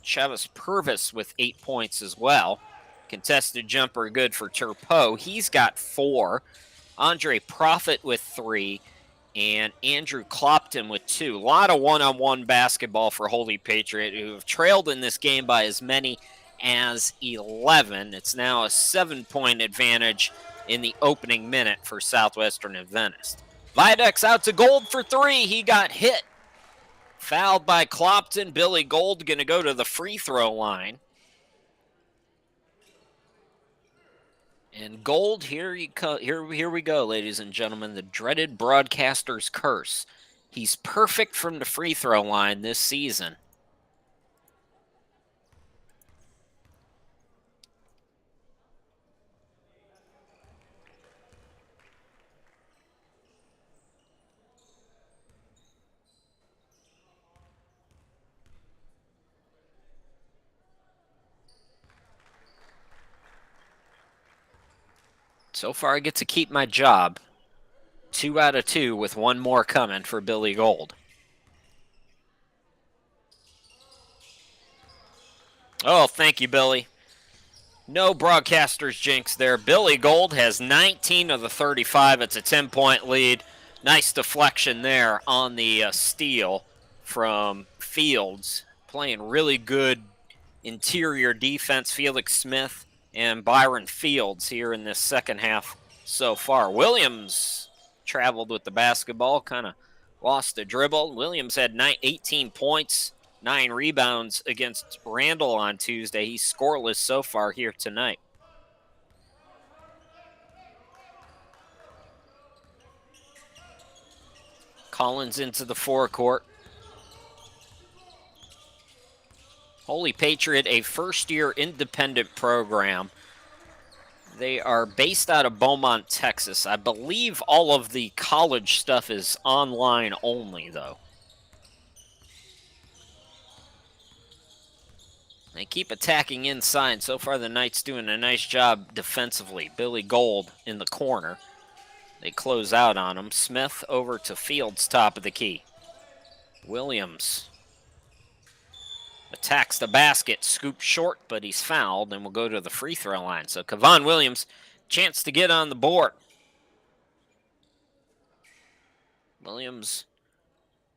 Chavis Purvis with 8 points as well. Contested jumper good for Turpo. He's got 4. Andre Profit with 3, and Andrew Clopton with 2. A lot of one-on-one basketball for Holy Patriot, who have trailed in this game by as many as 11. It's now a 7-point advantage in the opening minute for Southwestern Adventist. Viadex out to Gold for 3. He got hit. Fouled by Clopton. Billy Gold going to go to the free throw line. And Gold, here we go, ladies and gentlemen, the dreaded broadcaster's curse. He's perfect from the free throw line this season. So far, I get to keep my job. 2 out of 2 with 1 more coming for Billy Gold. Oh, thank you, Billy. No broadcaster's jinx there. Billy Gold has 19 of the 35. It's a 10-point lead. Nice deflection there on the steal from Fields. Playing really good interior defense. Felix Smith and Byron Fields here in this second half so far. Williams traveled with the basketball, kind of lost the dribble. Williams had 18 points, 9 rebounds against Randall on Tuesday. He's scoreless so far here tonight. Collins into the forecourt. Holy Patriot, a first-year independent program. They are based out of Beaumont, Texas. I believe all of the college stuff is online only, though. They keep attacking inside. So far, the Knights doing a nice job defensively. Billy Gold in the corner. They close out on him. Smith over to Fields, top of the key. Williams attacks the basket, scoops short, but he's fouled and will go to the free throw line. So Kevon Williams, chance to get on the board. Williams,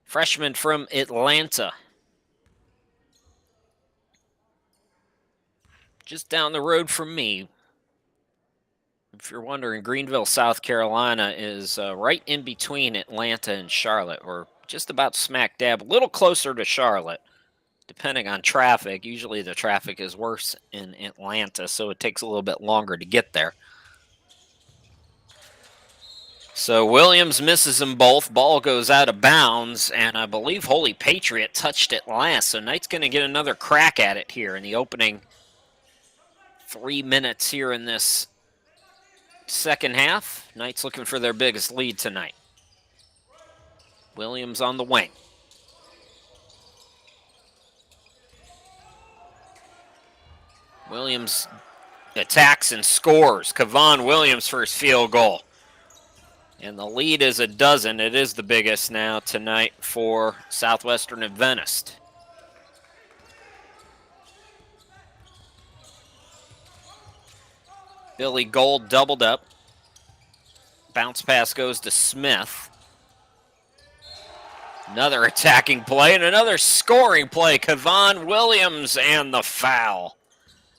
freshman from Atlanta. Just down the road from me. If you're wondering, Greenville, South Carolina is right in between Atlanta and Charlotte, or just about smack dab, a little closer to Charlotte. Depending on traffic, usually the traffic is worse in Atlanta, so it takes a little bit longer to get there. So Williams misses them both. Ball goes out of bounds, and I believe Holy Patriot touched it last. So Knight's going to get another crack at it here in the opening 3 minutes here in this second half. Knights looking for their biggest lead tonight. Williams on the wing. Williams attacks and scores. Kevon Williams for his field goal. And the lead is a dozen. It is the biggest now tonight for Southwestern Adventist. Billy Gold doubled up. Bounce pass goes to Smith. Another attacking play and another scoring play. Kevon Williams and the foul.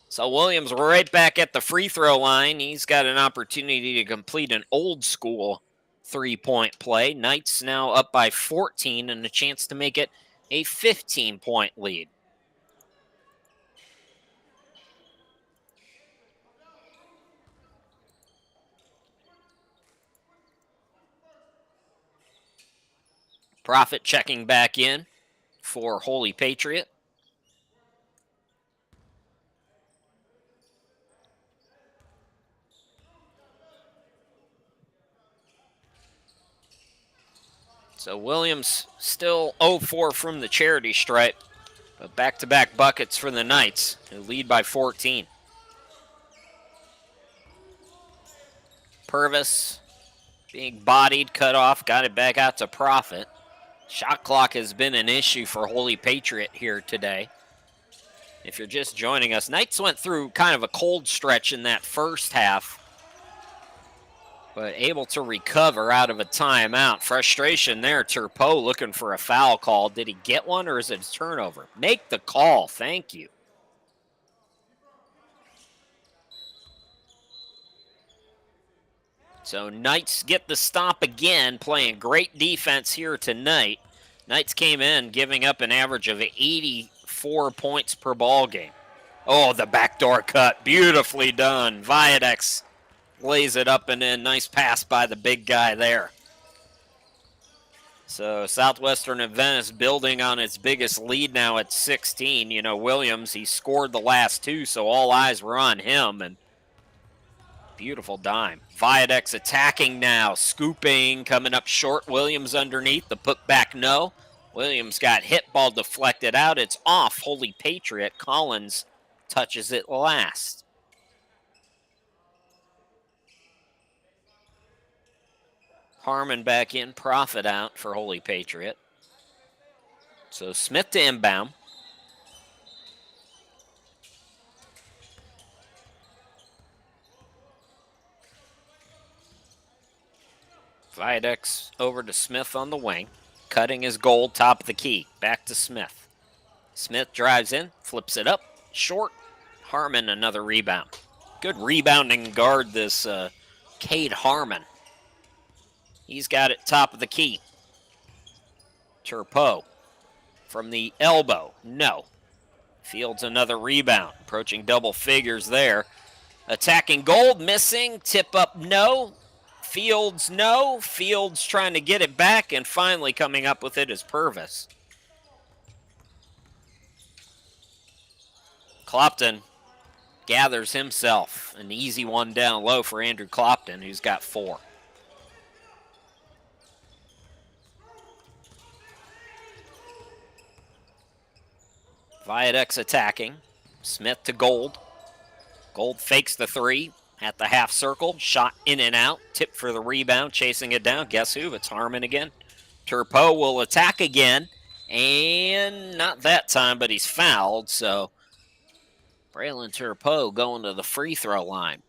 So Williams right back at the free throw line. He's got an opportunity to complete an old school 3-point play. Knights now up by 14 and a chance to make it a 15-point lead. Prophet checking back in for Holy Patriot. So Williams still 0-4 from the charity stripe, but back-to-back buckets for the Knights, who lead by 14. Purvis being bodied, cut off, got it back out to Prophet. Shot clock has been an issue for Holy Patriot here today. If you're just joining us, Knights went through kind of a cold stretch in that first half, but able to recover out of a timeout. Frustration there. Turpo looking for a foul call. Did he get one, or is it a turnover? Make the call. Thank you. So Knights get the stop again, playing great defense here tonight. Knights came in giving up an average of 84 points per ball game. Oh, the backdoor cut. Beautifully done. Viadex lays it up and in. Nice pass by the big guy there. So Southwestern Adventist building on its biggest lead now at 16. You know, Williams, he scored the last two, so all eyes were on him. And beautiful dime. Viadex attacking now, scooping, coming up short. Williams underneath, the putback no. Williams got hit, ball deflected out. It's off Holy Patriot. Collins touches it last. Harmon back in, Prophet out for Holy Patriot. So Smith to inbound. Viadex over to Smith on the wing. Cutting his goal, top of the key. Back to Smith. Smith drives in, flips it up, short. Harmon another rebound. Good rebounding guard, this Cade Harmon. He's got it top of the key. Turpo from the elbow. No. Fields another rebound. Approaching double figures there. Attacking Gold, missing. Tip up, no. Fields, no. Fields trying to get it back, and finally coming up with it is Purvis. Clopton gathers himself. An easy one down low for Andrew Clopton, who's got 4. Viadex attacking. Smith to Gold. Gold fakes the 3 at the half circle. Shot in and out. Tip for the rebound. Chasing it down. Guess who? It's Harmon again. Turpo will attack again. And not that time, but he's fouled. So Braylon Turpo going to the free throw line.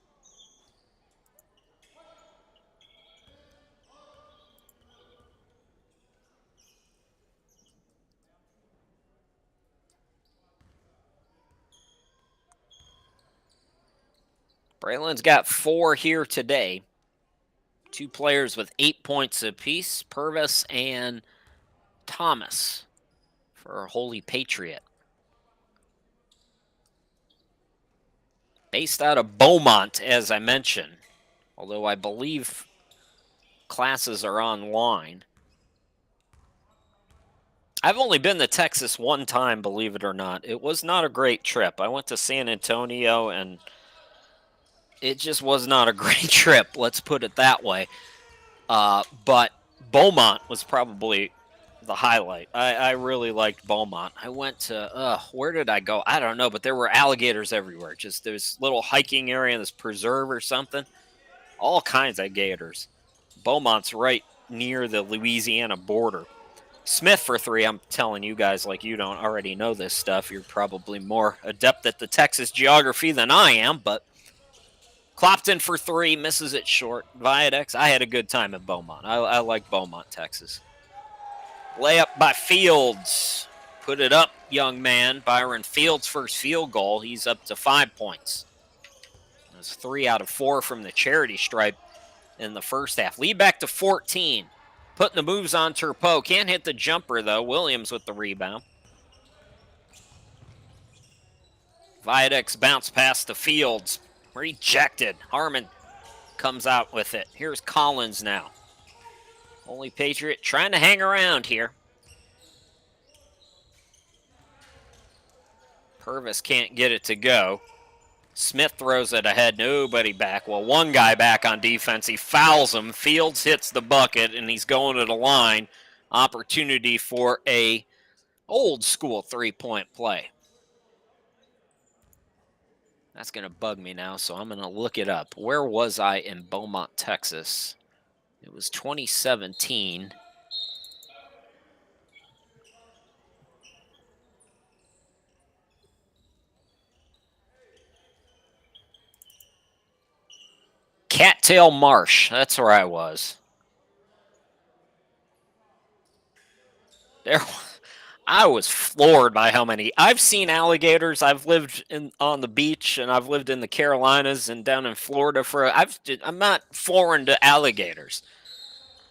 Braylon's got 4 here today. 2 players with 8 points apiece, Purvis and Thomas for Holy Patriot. Based out of Beaumont, as I mentioned, although I believe classes are online. I've only been to Texas one time, believe it or not. It was not a great trip. I went to San Antonio, and it just was not a great trip, let's put it that way. But Beaumont was probably the highlight. I really liked Beaumont. I went to, where did I go? I don't know, but there were alligators everywhere. Just there's little hiking area, this preserve or something. All kinds of gators. Beaumont's right near the Louisiana border. Smith for 3, I'm telling you guys like you don't already know this stuff. You're probably more adept at the Texas geography than I am, but Clopton for 3, misses it short. Viadex, I had a good time at Beaumont. I like Beaumont, Texas. Layup by Fields. Put it up, young man. Byron Fields' first field goal. He's up to 5 points. That's 3 out of 4 from the charity stripe in the first half. Lead back to 14. Putting the moves on Turpot. Can't hit the jumper, though. Williams with the rebound. Viadex bounce pass to Fields. Rejected. Harmon comes out with it. Here's Collins now. Holy Patriot trying to hang around here. Purvis can't get it to go. Smith throws it ahead. Nobody back. Well, one guy back on defense. He fouls him. Fields hits the bucket, and he's going to the line. Opportunity for a old school three-point play. That's going to bug me now, so I'm going to look it up. Where was I in Beaumont, Texas? It was 2017. Cattail Marsh, that's where I was. I was floored by how many. I've seen alligators. I've lived on the beach, and I've lived in the Carolinas and down in Florida I'm not foreign to alligators.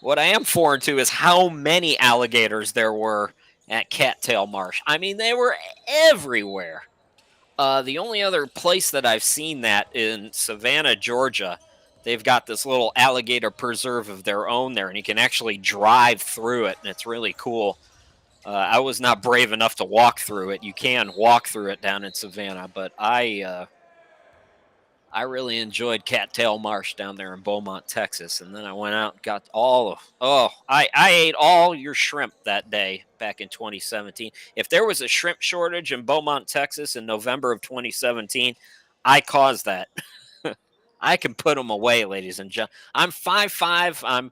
What I am foreign to is how many alligators there were at Cattail Marsh. I mean, they were everywhere. The only other place that I've seen that in Savannah, Georgia, they've got this little alligator preserve of their own there, and you can actually drive through it, and it's really cool. I was not brave enough to walk through it. You can walk through it down in Savannah, but I really enjoyed Cattail Marsh down there in Beaumont, Texas. And then I went out and got I ate all your shrimp that day back in 2017. If there was a shrimp shortage in Beaumont, Texas in November of 2017, I caused that. I can put them away, ladies and gentlemen. I'm 5'5".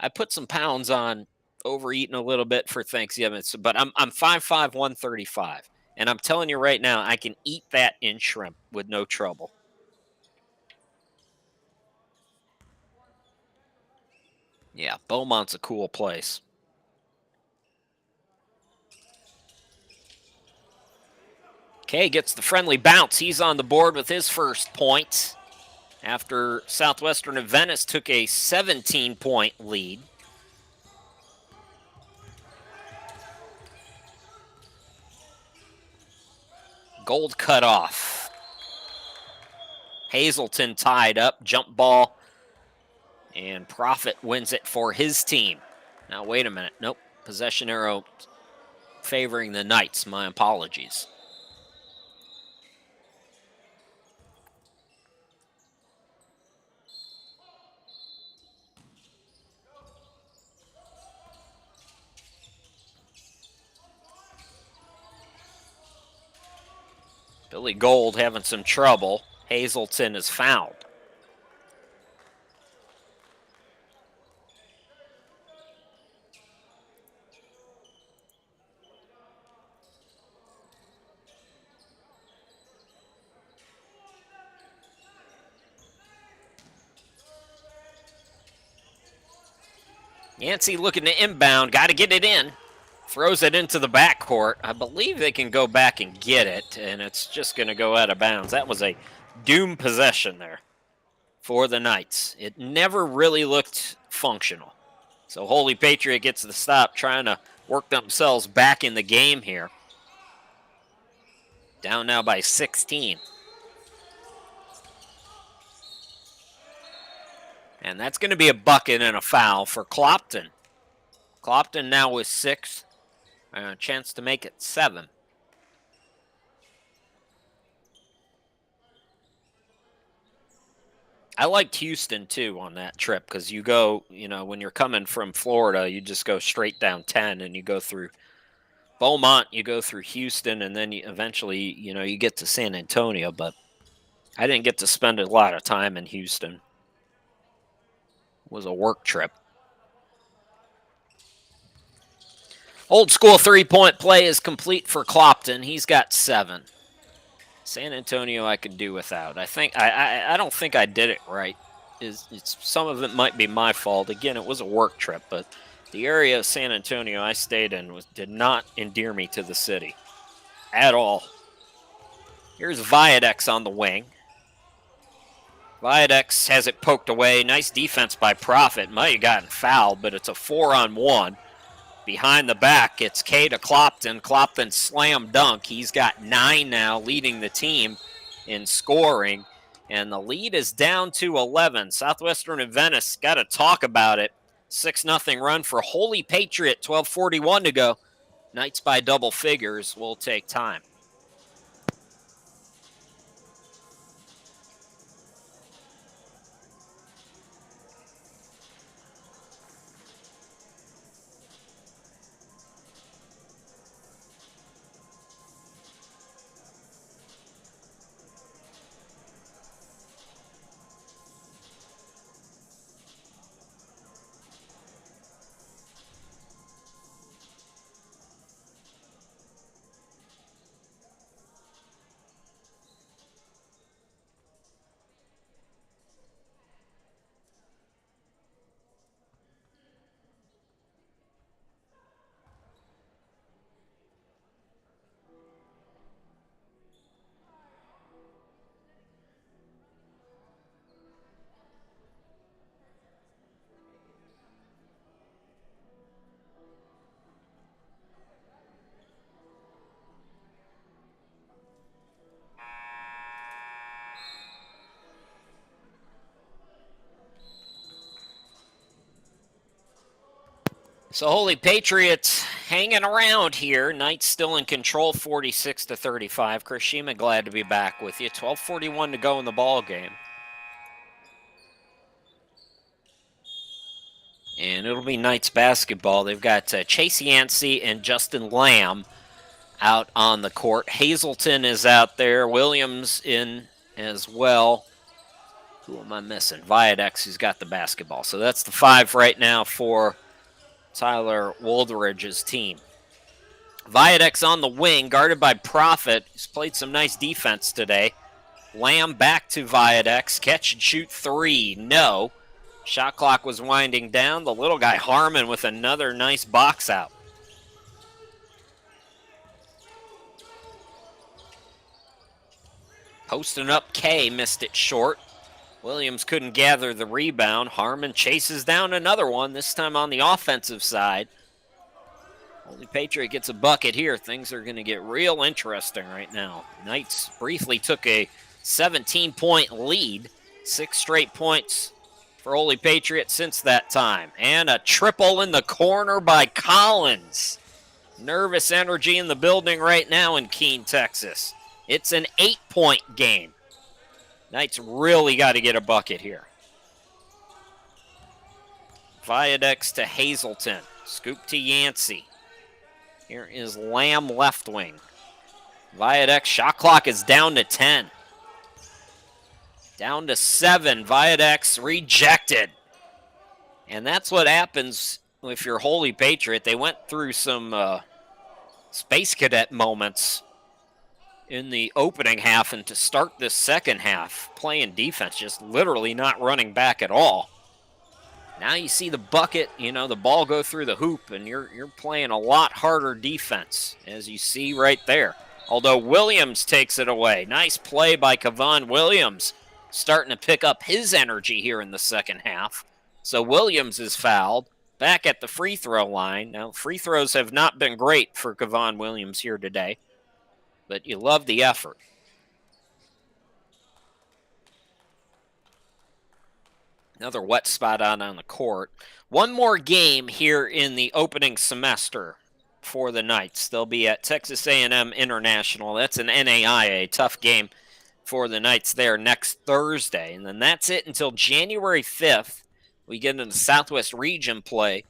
I put some pounds on, overeating a little bit for Thanksgiving, but I'm 5'5", 135. And I'm telling you right now, I can eat that in shrimp with no trouble. Yeah, Beaumont's a cool place. Kay gets the friendly bounce. He's on the board with his first point after Southwestern of Venice took a 17-point lead. Gold cut off. Hazelton tied up, jump ball, and Profit wins it for his team. Now, wait a minute. Nope, possession arrow favoring the Knights. My apologies. Billy Gold having some trouble. Hazelton is fouled. Yancey looking to inbound, got to get it in. Throws it into the backcourt. I believe they can go back and get it, and it's just going to go out of bounds. That was a doomed possession there for the Knights. It never really looked functional. So Holy Patriot gets the stop, trying to work themselves back in the game here. Down now by 16. And that's going to be a bucket and a foul for Clopton. Clopton now with 6. A chance to make it 7. I liked Houston, too, on that trip because you go, when you're coming from Florida, you just go straight down 10 and you go through Beaumont, you go through Houston, and then eventually, you get to San Antonio. But I didn't get to spend a lot of time in Houston. It was a work trip. Old school three-point play is complete for Clopton. He's got 7. San Antonio I could do without. I don't think I did it right. Some of it might be my fault. Again, it was a work trip, but the area of San Antonio I stayed in did not endear me to the city at all. Here's Viadex on the wing. Viadex has it poked away. Nice defense by Profit. Might have gotten fouled, but it's a 4-on-1. Behind the back, it's K to Clopton. Clopton slam dunk. He's got 9 now, leading the team in scoring. And the lead is down to 11. Southwestern and Venice got to talk about it. 6-0 run for Holy Patriot, 12:41 to go. Knights by double figures will take time. So Holy Patriots hanging around here. Knights still in control, 46-35. Krishima, glad to be back with you. 12:41 to go in the ball game. And it'll be Knights basketball. They've got Chase Yancey and Justin Lamb out on the court. Hazelton is out there. Williams in as well. Who am I missing? Viadex, who's got the basketball. So that's the 5 right now for Tyler Woldridge's team. Viadex on the wing, guarded by Profit. He's played some nice defense today. Lamb back to Viadex. Catch and shoot 3. No. Shot clock was winding down. The little guy Harmon with another nice box out. Posting up K, missed it short. Williams couldn't gather the rebound. Harmon chases down another one, this time on the offensive side. Holy Patriot gets a bucket here. Things are going to get real interesting right now. Knights briefly took a 17-point lead. 6 straight points for Holy Patriot since that time. And a triple in the corner by Collins. Nervous energy in the building right now in Keene, Texas. It's an 8-point game. Knights really got to get a bucket here. Viadex to Hazelton. Scoop to Yancey. Here is Lamb left wing. Viadex shot clock is down to 10. Down to 7. Viadex rejected. And that's what happens if you're Holy Patriot. They went through some Space Cadet moments in the opening half, and to start this second half, playing defense, just literally not running back at all. Now you see the bucket, the ball go through the hoop, and you're playing a lot harder defense, as you see right there. Although Williams takes it away. Nice play by Kevon Williams, starting to pick up his energy here in the second half. So Williams is fouled, back at the free throw line. Now, free throws have not been great for Kevon Williams here today, but you love the effort. Another wet spot out on the court. One more game here in the opening semester for the Knights. They'll be at Texas A&M International. That's an NAIA, tough game for the Knights there next Thursday. And then that's it until January 5th. We get into Southwest Region play.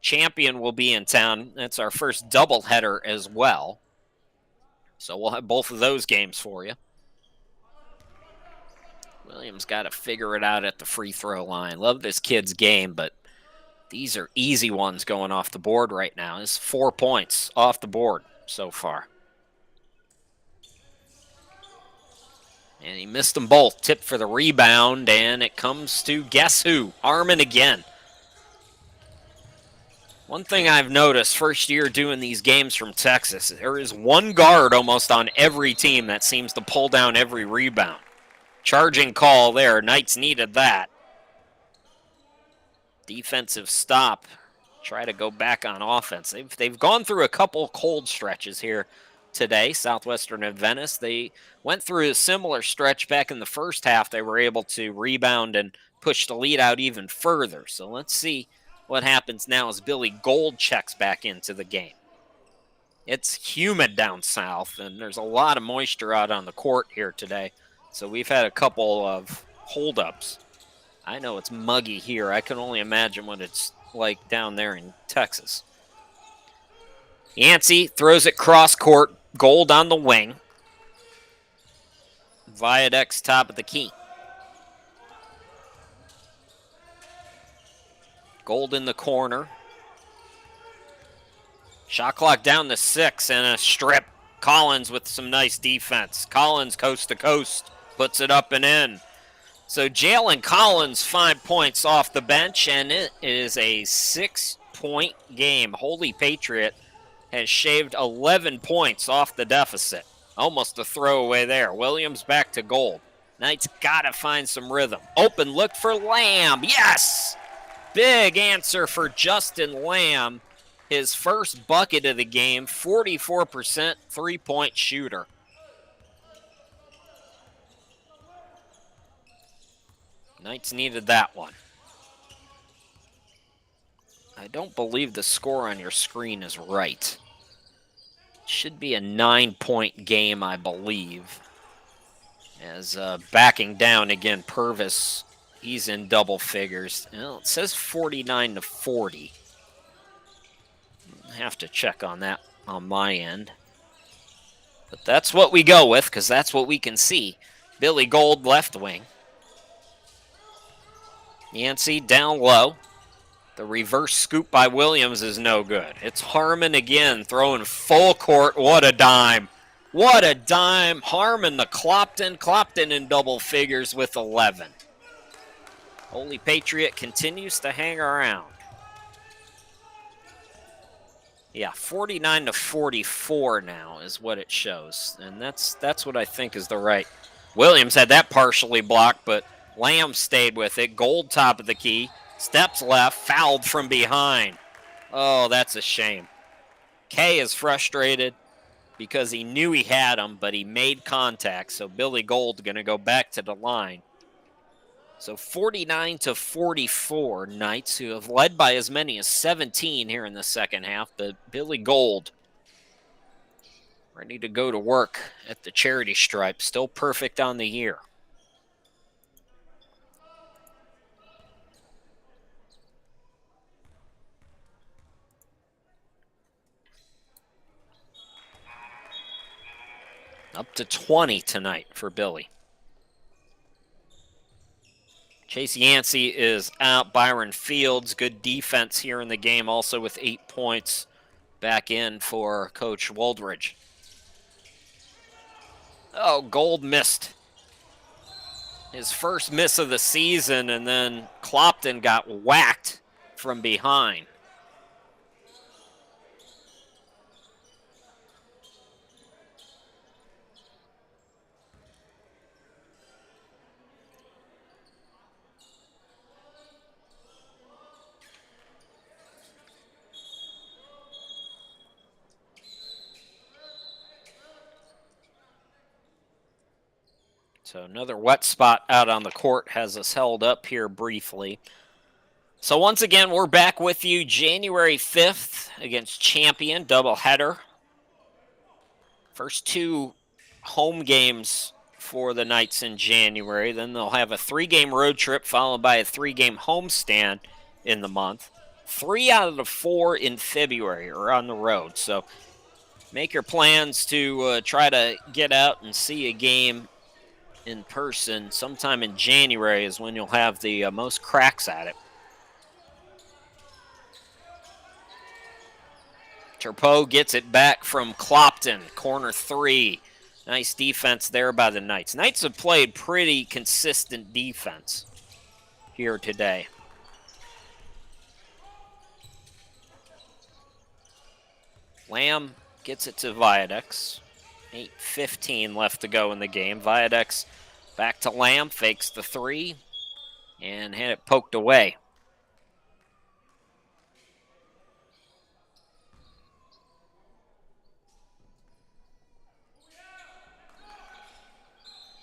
Champion will be in town. That's our first doubleheader as well. So we'll have both of those games for you. Williams got to figure it out at the free throw line. Love this kid's game, but these are easy ones going off the board right now. It's 4 points off the board so far. And he missed them both. Tip for the rebound, and it comes to guess who? Harmon again. One thing I've noticed first year doing these games from Texas, there is one guard almost on every team that seems to pull down every rebound. Charging call there. Knights needed that. Defensive stop. Try to go back on offense. They've gone through a couple cold stretches here today, Southwestern and Venice. They went through a similar stretch back in the first half. They were able to rebound and push the lead out even further. So let's see what happens now as Billy Gold checks back into the game. It's humid down south, and there's a lot of moisture out on the court here today. So we've had a couple of holdups. I know it's muggy here. I can only imagine what it's like down there in Texas. Yancey throws it cross court. Gold on the wing. Viaduct's top of the key. Gold in the corner. Shot clock down to 6 and a strip. Collins with some nice defense. Collins coast to coast. Puts it up and in. So Jalen Collins, 5 points off the bench, and it is a 6-point game. Holy Patriot has shaved 11 points off the deficit. Almost a throwaway there. Williams back to Gold. Knights got to find some rhythm. Open look for Lamb. Yes! Big answer for Justin Lamb. His first bucket of the game, 44% three-point shooter. Knights needed that one. I don't believe the score on your screen is right. Should be a 9-point game, I believe. As backing down again, Purvis, he's in double figures. Well, it says 49-40. I have to check on that on my end. But that's what we go with, because that's what we can see. Billy Gold, left wing. Yancey down low. The reverse scoop by Williams is no good. It's Harmon again throwing full court. What a dime. What a dime. Harmon the Clopton. Clopton in double figures with 11. Holy Patriot continues to hang around. Yeah, 49-44 now is what it shows. And that's what I think is the right. Williams had that partially blocked, but Lamb stayed with it. Gold top of the key. Steps left. Fouled from behind. Oh, that's a shame. Kay is frustrated because he knew he had him, but he made contact. So Billy Gold going to go back to the line. So 49-44, Knights, who have led by as many as 17 here in the second half. But Billy Gold ready to go to work at the charity stripe. Still perfect on the year. Up to 20 tonight for Billy. Chase Yancey is out. Byron Fields, good defense here in the game, also with 8 points back in for Coach Woldridge. Oh, Gold missed his first miss of the season, and then Clopton got whacked from behind. So another wet spot out on the court has us held up here briefly. So once again, we're back with you January 5th against Champion, doubleheader. First 2 home games for the Knights in January. Then they'll have a 3-game road trip followed by a 3-game homestand in the month. 3 out of the 4 in February are on the road. So make your plans to try to get out and see a game in person. Sometime in January is when you'll have the most cracks at it. Turpeau gets it back from Clopton, corner 3. Nice defense there by the Knights. Knights have played pretty consistent defense here today. Lamb gets it to Viaducts. 8:15 left to go in the game. Viaducts Back to Lamb, fakes the 3, and had it poked away.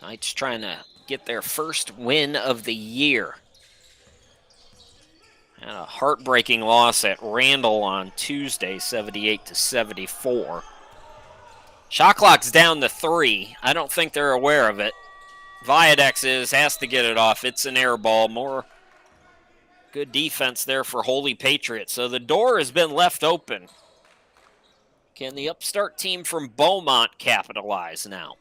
Knights trying to get their first win of the year. Had a heartbreaking loss at Randall on Tuesday, 78-74. Shot clock's down to 3. I don't think they're aware of it. Viadex has to get it off. It's an air ball. More good defense there for Holy Patriot. So the door has been left open. Can the upstart team from Beaumont capitalize now?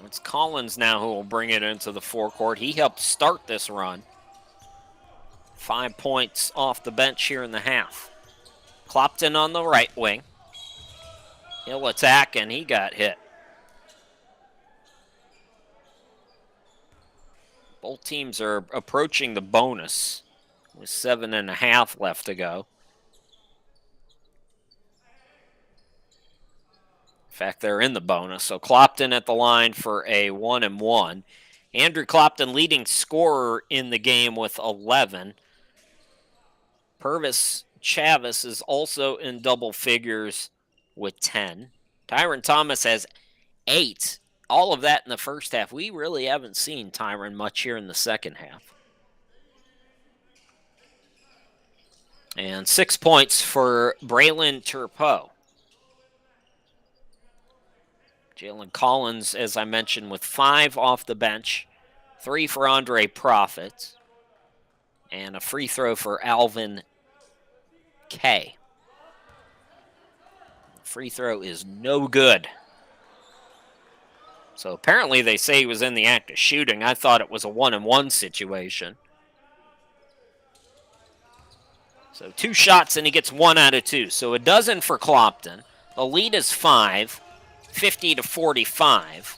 It's Collins now who will bring it into the forecourt. He helped start this run. 5 points off the bench here in the half. Clopton on the right wing. He'll attack, and he got hit. Both teams are approaching the bonus with 7.5 left to go. In fact, they're in the bonus. So Clopton at the line for a 1-1. Andrew Clopton leading scorer in the game with 11. Purvis Chavis is also in double figures with 10. Tyron Thomas has 8. All of that in the first half. We really haven't seen Tyron much here in the second half. And 6 points for Braylon Turpeau. Jalen Collins, as I mentioned, with 5 off the bench. 3 for Andre Profit. And a free throw for Alvin K. Free throw is no good. So apparently they say he was in the act of shooting. I thought it was a 1-1 situation. So 2 shots and he gets 1 out of 2. So a dozen for Clopton. The lead is 5, 50-45.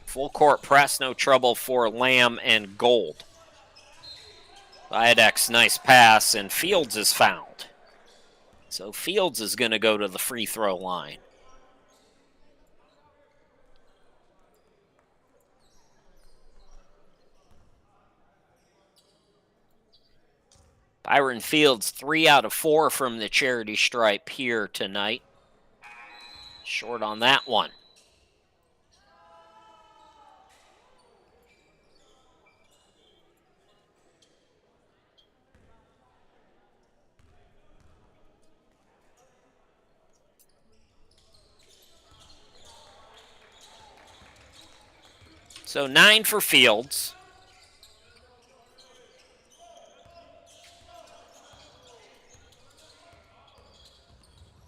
Full court press, no trouble for Lamb and Gold. Viadex, nice pass, and Fields is fouled. So Fields is going to go to the free throw line. Byron Fields, 3 out of 4 from the charity stripe here tonight. Short on that one. So 9 for Fields.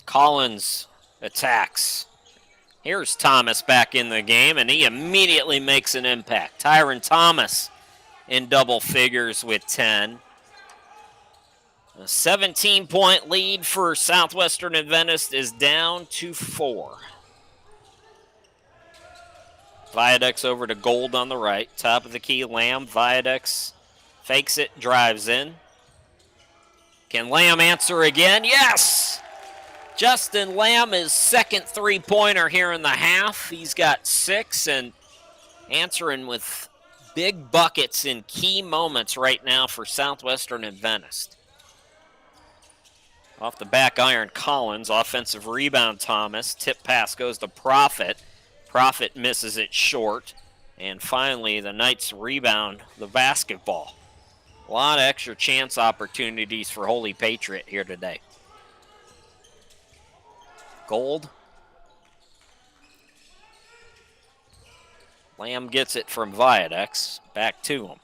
Collins attacks. Here's Thomas back in the game, and he immediately makes an impact. Tyron Thomas in double figures with 10. A 17-point lead for Southwestern Adventist is down to 4. Viadex over to Gold on the right. Top of the key, Lamb. Viadex fakes it, drives in. Can Lamb answer again? Yes! Justin Lamb is second three-pointer here in the half. He's got 6 and answering with big buckets in key moments right now for Southwestern Adventist. Off the back iron, Collins. Offensive rebound, Thomas. Tip pass goes to Profit. Profit misses it short. And finally, the Knights rebound the basketball. A lot of extra chance opportunities for Holy Patriot here today. Gold. Lamb gets it from Viadex. Back to him.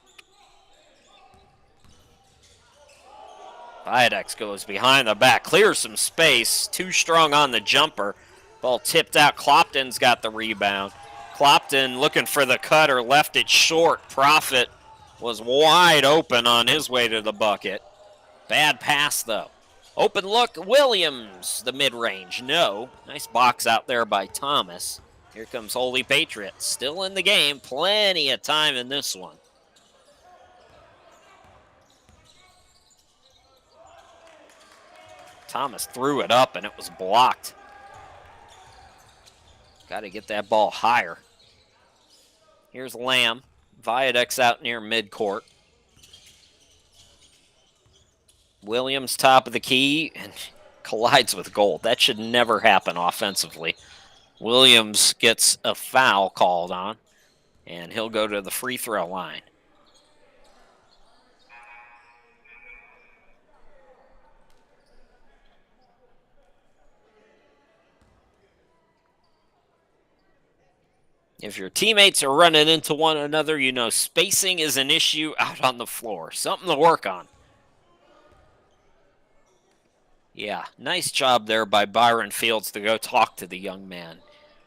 Viadex goes behind the back. Clears some space. Too strong on the jumper. Ball tipped out. Clopton's got the rebound. Clopton looking for the cutter. Left it short. Profit was wide open on his way to the bucket. Bad pass, though. Open look, Williams, the mid-range. No. Nice box out there by Thomas. Here comes Holy Patriot. Still in the game. Plenty of time in this one. Thomas threw it up and it was blocked. Got to get that ball higher. Here's Lamb. Viaduct's out near midcourt. Williams top of the key and collides with Gold. That should never happen offensively. Williams gets a foul called on, and he'll go to the free throw line. If your teammates are running into one another, you know spacing is an issue out on the floor. Something to work on. Yeah, nice job there by Byron Fields to go talk to the young man.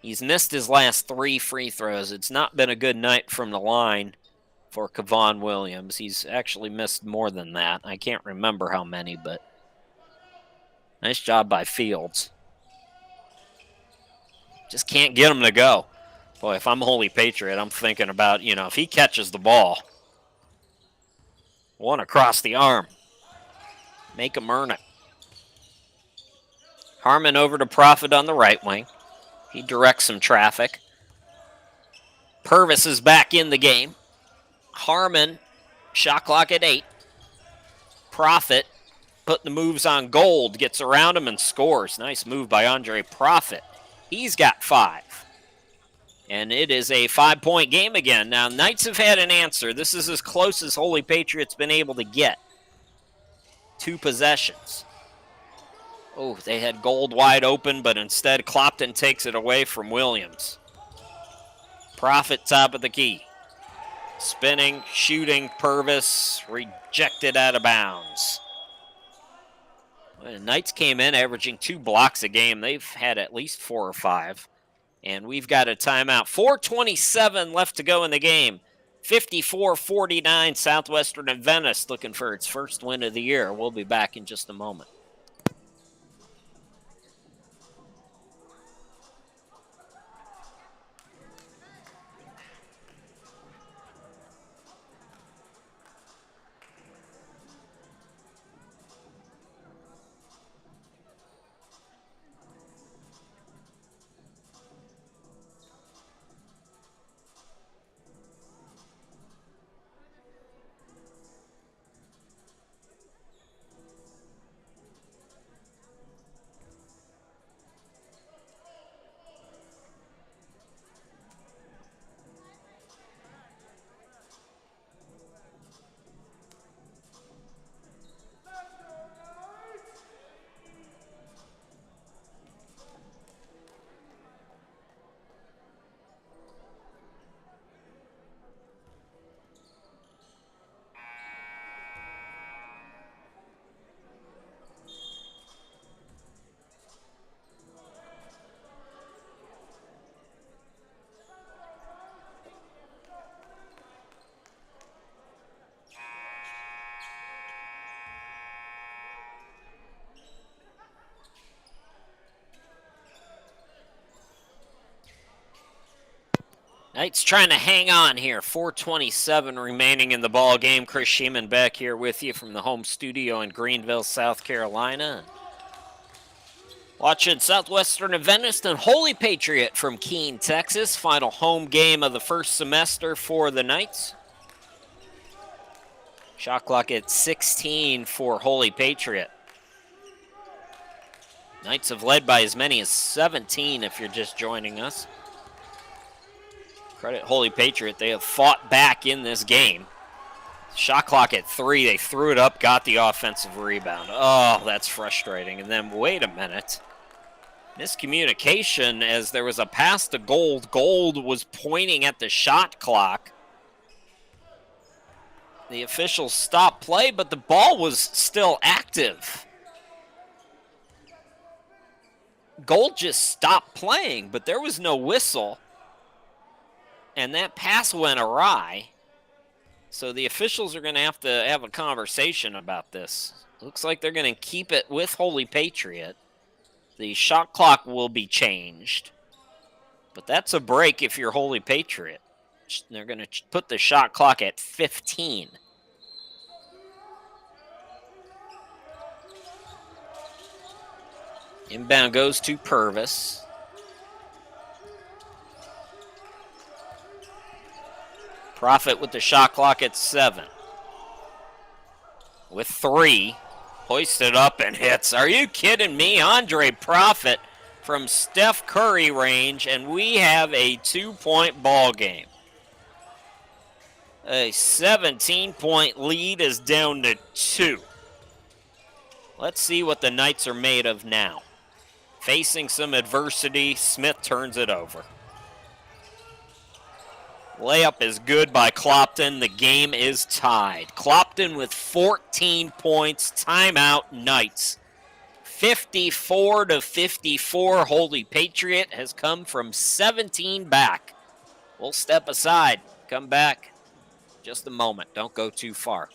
He's missed his last 3 free throws. It's not been a good night from the line for Kevon Williams. He's actually missed more than that. I can't remember how many, but nice job by Fields. Just can't get him to go. Boy, if I'm Holy Patriot, I'm thinking about, if he catches the ball, one across the arm, make him earn it. Harmon over to Profit on the right wing. He directs some traffic. Purvis is back in the game. Harmon, shot clock at 8. Profit put the moves on Gold, gets around him and scores. Nice move by Andre Profit. He's got 5. And it is a 5-point game again. Now, Knights have had an answer. This is as close as Holy Patriot's been able to get. 2 possessions. Oh, they had Gold wide open, but instead Clopton takes it away from Williams. Profit top of the key. Spinning, shooting, Purvis, rejected out of bounds. Well, the Knights came in averaging 2 blocks a game. They've had at least 4 or 5. And we've got a timeout. 4:27 left to go in the game. 54-49, Southwestern Adventist looking for its first win of the year. We'll be back in just a moment. Knights trying to hang on here. 4:27 remaining in the ball game. Chris Sheeman back here with you from the home studio in Greenville, South Carolina. Watching Southwestern Adventist and Holy Patriot from Keene, Texas. Final home game of the first semester for the Knights. Shot clock at 16 for Holy Patriot. Knights have led by as many as 17 if you're just joining us. Credit Holy Patriot, they have fought back in this game. Shot clock at 3, they threw it up, got the offensive rebound. Oh, that's frustrating. And then, wait a minute. Miscommunication as there was a pass to Gold. Gold was pointing at the shot clock. The officials stopped play, but the ball was still active. Gold just stopped playing, but there was no whistle. And that pass went awry. So the officials are going to have a conversation about this. Looks like they're going to keep it with Holy Patriot. The shot clock will be changed. But that's a break if you're Holy Patriot. They're going to put the shot clock at 15. Inbound goes to Purvis. Profit with the shot clock at 7. With 3. Hoisted up and hits. Are you kidding me? Andre Profit from Steph Curry range, and we have a 2-point ball game. A 17-point lead is down to 2. Let's see what the Knights are made of now. Facing some adversity, Smith turns it over. Layup is good by Clopton. The game is tied. Clopton with 14 points. Timeout, Knights. 54-54. Holy Patriot has come from 17 back. We'll step aside. Come back. Just a moment. Don't go too far.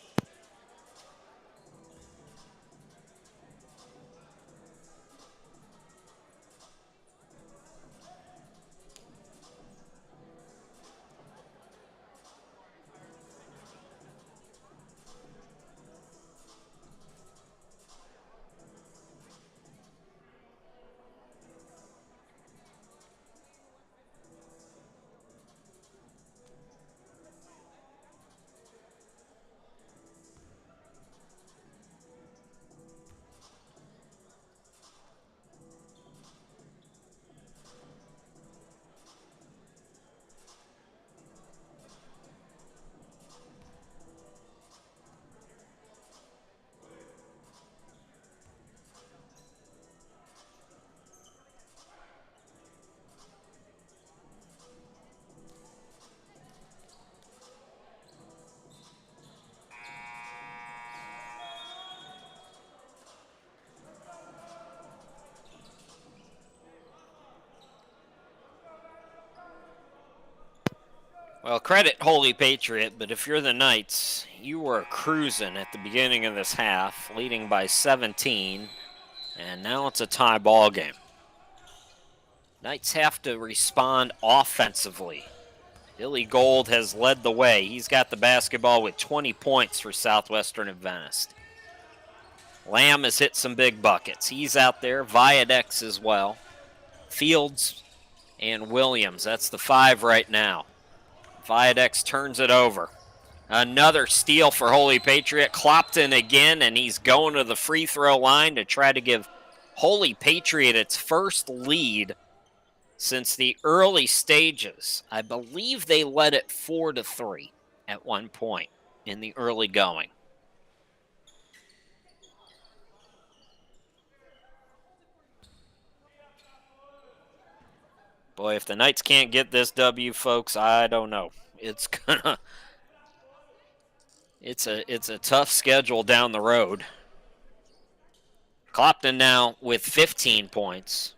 Well, credit Holy Patriot, but if you're the Knights, you were cruising at the beginning of this half, leading by 17, and now it's a tie ball game. Knights have to respond offensively. Billy Gold has led the way. He's got the basketball with 20 points for Southwestern Adventist. Lamb has hit some big buckets. He's out there. Viadex as well. Fields and Williams. That's the 5 right now. Viadex turns it over. Another steal for Holy Patriot. Clopton again, and he's going to the free throw line to try to give Holy Patriot its first lead since the early stages. I believe they led it 4-3 at one point in the early going. Boy, if the Knights can't get this W, folks, I don't know. It's a tough schedule down the road. Clopton now with 15 points.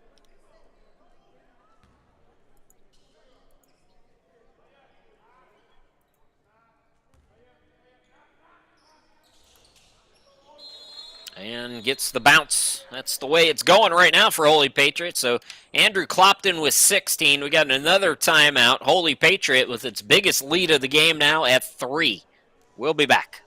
And gets the bounce. That's the way it's going right now for Holy Patriot. So Andrew Clopton with 16. We got another timeout. Holy Patriot with its biggest lead of the game now at 3. We'll be back.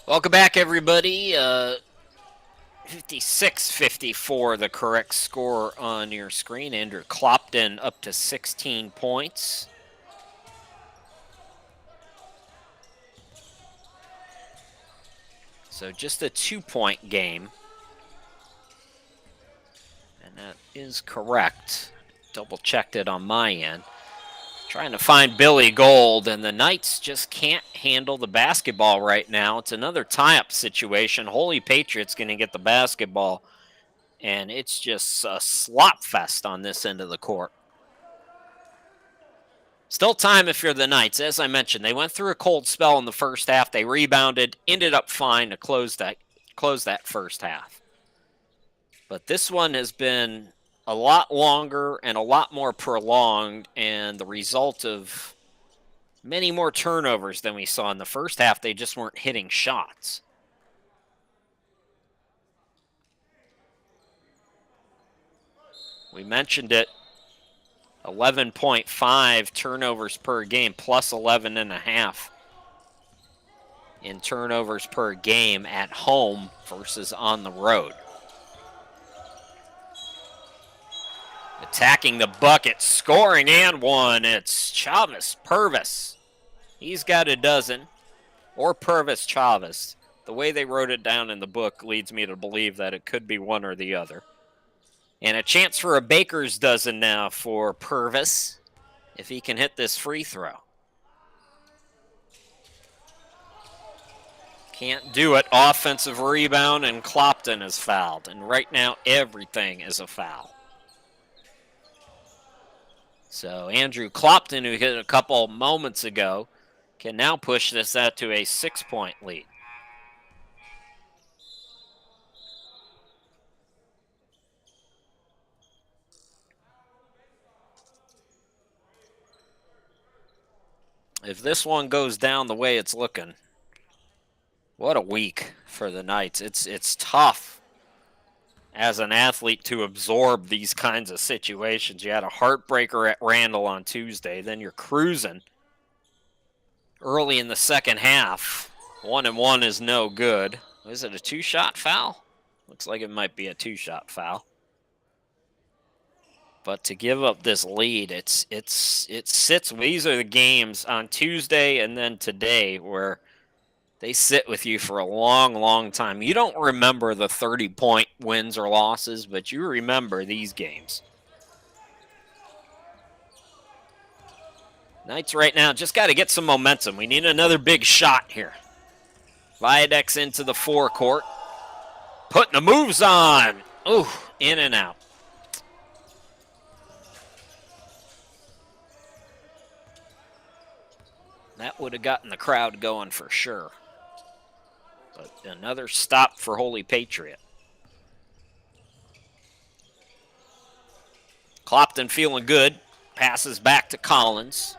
Welcome back, everybody. 56-54, the correct score on your screen. Andrew Clopton up to 16 points. So just a 2-point game. And that is correct. Double-checked it on my end. Trying to find Billy Gold, and the Knights just can't handle the basketball right now. It's another tie-up situation. Holy Patriot's going to get the basketball, and it's just a slop fest on this end of the court. Still time if you're the Knights. As I mentioned, they went through a cold spell in the first half. They rebounded, ended up fine to close that first half. But this one has been a lot longer and a lot more prolonged, and the result of many more turnovers than we saw in the first half. They just weren't hitting shots. We mentioned it, 11.5 turnovers per game, plus 11.5 in turnovers per game at home versus on the road. Attacking the bucket, scoring and one. It's Chavez Purvis. He's got a dozen. Or Purvis Chavez. The way they wrote it down in the book leads me to believe that it could be one or the other. And a chance for a baker's dozen now for Purvis, if he can hit this free throw. Can't do it. Offensive rebound, and Clopton is fouled. And right now, everything is a foul. So Andrew Clopton, who hit a couple moments ago, can now push this out to a 6-point lead. If this one goes down the way it's looking, what a week for the Knights. It's tough as an athlete to absorb these kinds of situations. You had a heartbreaker at Randall on Tuesday, then you're cruising early in the second half. 1-1 is no good. Is it a 2-shot foul? Looks like it might be a 2-shot foul. But to give up this lead, it sits. These are the games on Tuesday and then today where they sit with you for a long, long time. You don't remember the 30-point wins or losses, but you remember these games. Knights right now just got to get some momentum. We need another big shot here. Viadex into the forecourt. Putting the moves on. Ooh, in and out. That would have gotten the crowd going for sure. But another stop for Holy Patriot. Clopton feeling good. Passes back to Collins.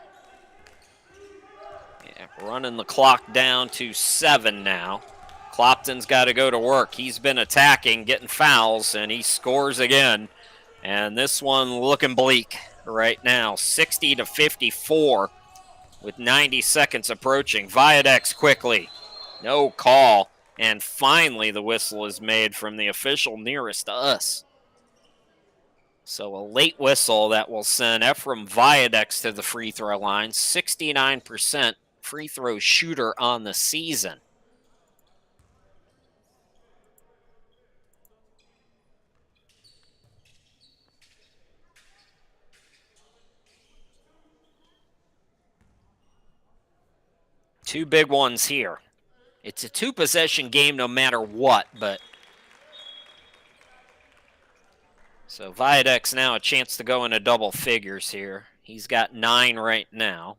Yeah, running the clock down to 7 now. Clopton's got to go to work. He's been attacking, getting fouls, and he scores again. And this one looking bleak right now. 60-54 with 90 seconds approaching. Viadex quickly. No call. And finally the whistle is made from the official nearest to us. So a late whistle that will send Ephraim Viadex to the free throw line. 69% free throw shooter on the season. Two big ones here. It's a 2-possession game no matter what, but so Viadex now a chance to go into double figures here. He's got 9 right now.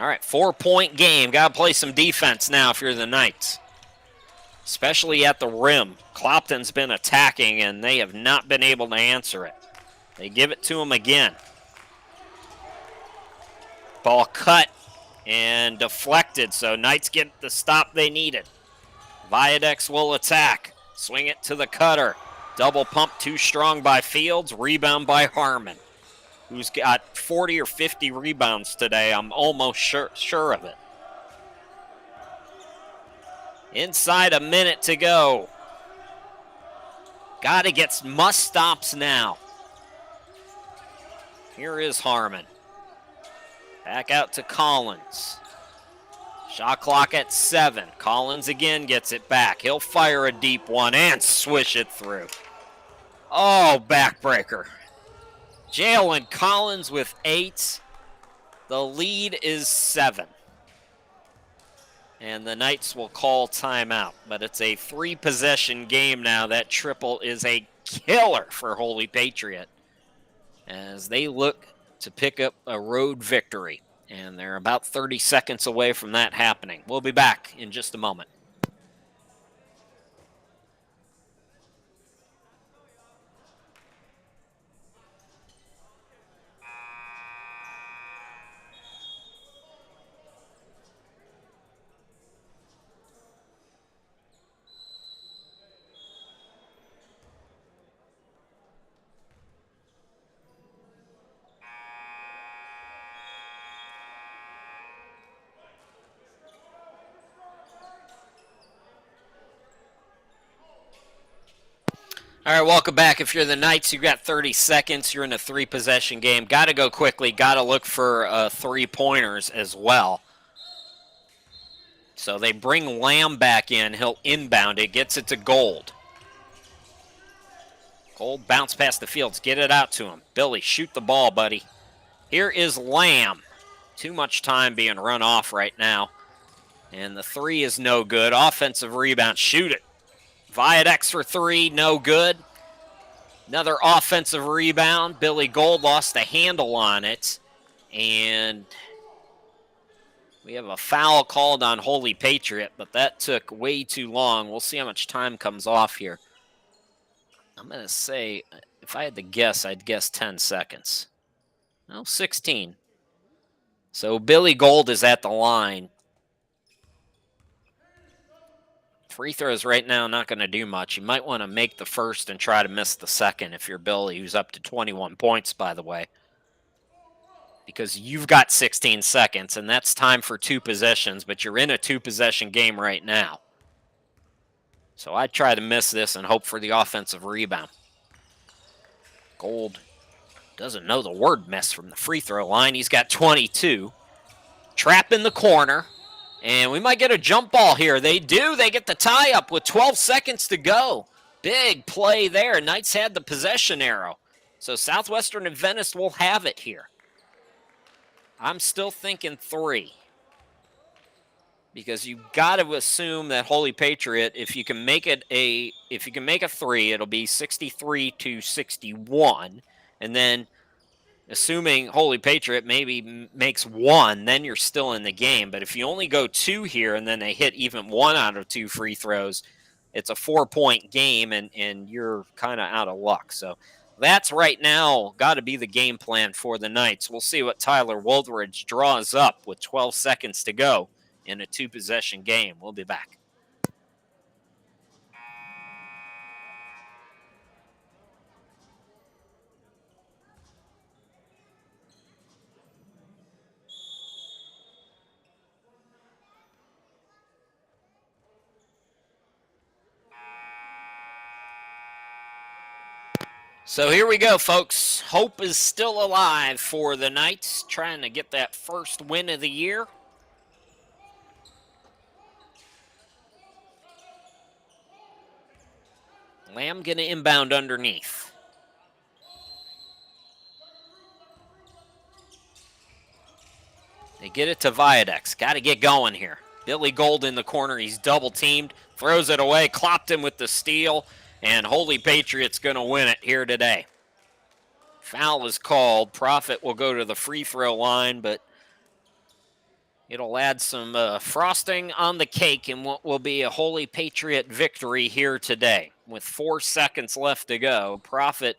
All right, 4-point game. Got to play some defense now if you're the Knights, especially at the rim. Clopton's been attacking, and they have not been able to answer it. They give it to him again. Ball cut and deflected, so Knights get the stop they needed. Viadex will attack. Swing it to the cutter. Double pump too strong by Fields. Rebound by Harmon. who's got 40 or 50 rebounds today. I'm almost sure of it. Inside a minute to go. Gotta get must stops now. Here is Harmon. Back out to Collins. Shot clock at 7. Collins again gets it back. He'll fire a deep one and swish it through. Oh, backbreaker. Jalen Collins with 8. The lead is 7. And the Knights will call timeout. But it's a 3-possession game now. That triple is a killer for Holy Patriot as they look to pick up a road victory. And they're about 30 seconds away from that happening. We'll be back in just a moment. All right, welcome back. If you're the Knights, you've got 30 seconds. You're in a 3-possession game. Got to go quickly. Got to look for 3-pointers as well. So they bring Lamb back in. He'll inbound it. Gets it to Gold. Gold bounce past the Fields. Get it out to him. Billy, shoot the ball, buddy. Here is Lamb. Too much time being run off right now. And the 3 is no good. Offensive rebound. Shoot it. Viadex for 3, no good. Another offensive rebound. Billy Gold lost the handle on it. And we have a foul called on Holy Patriot, but that took way too long. We'll see how much time comes off here. I'm going to say, if I had to guess, I'd guess 10 seconds. No, 16. So Billy Gold is at the line. Free throws right now not going to do much. You might want to make the first and try to miss the second if you're Billy, who's up to 21 points, by the way. Because you've got 16 seconds, and that's time for 2 possessions, but you're in a 2-possession game right now. So I'd try to miss this and hope for the offensive rebound. Gold doesn't know the word miss from the free throw line. He's got 22. Trap in the corner. And we might get a jump ball here. They do. They get the tie-up with 12 seconds to go. Big play there. Knights had the possession arrow. So Southwestern Adventist will have it here. I'm still thinking 3. Because you've got to assume that Holy Patriot, if you can make a 3, it'll be 63-61. And then assuming Holy Patriot maybe makes 1, then you're still in the game. But if you only go 2 here and then they hit even 1 out of 2 free throws, it's a 4-point game and you're kind of out of luck. So that's right now got to be the game plan for the Knights. We'll see what Tyler Woldridge draws up with 12 seconds to go in a 2-possession game. We'll be back. So here we go, folks. Hope is still alive for the Knights, trying to get that first win of the year. Lamb going to inbound underneath. They get it to Viadex. Got to get going here. Billy Gold in the corner. He's double-teamed. Throws it away. Clopped him with the steal. And Holy Patriot's going to win it here today. Foul is called. Profit will go to the free throw line, but it'll add some frosting on the cake in what will be a Holy Patriot victory here today. With 4 seconds left to go, Profit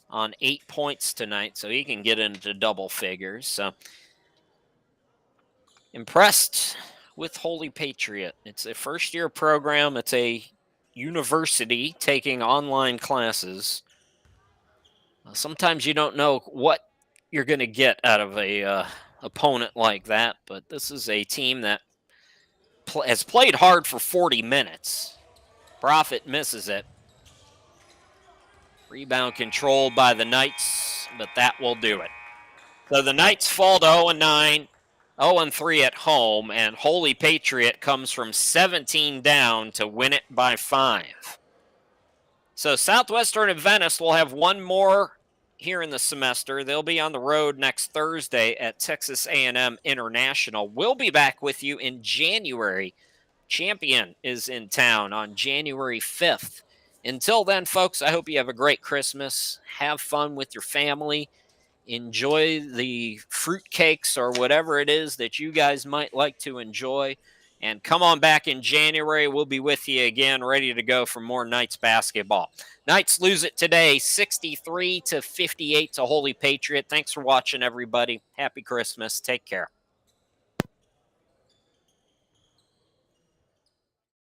on 8 points tonight, so he can get into double figures. So impressed with Holy Patriot. It's a first-year program. It's a university taking online classes. Sometimes you don't know what you're going to get out of a opponent like that, but this is a team that has played hard for 40 minutes. Profit misses it. Rebound controlled by the Knights, but that will do it. So the Knights fall to 0-9, 0-3 at home, and Holy Patriot comes from 17 down to win it by 5. So Southwestern Adventist will have one more here in the semester. They'll be on the road next Thursday at Texas A&M International. We'll be back with you in January. Champion is in town on January 5th. Until then, folks, I hope you have a great Christmas. Have fun with your family. Enjoy the fruitcakes or whatever it is that you guys might like to enjoy. And come on back in January. We'll be with you again, ready to go for more Knights basketball. Knights lose it today, 63-58 to Holy Patriot. Thanks for watching, everybody. Happy Christmas. Take care.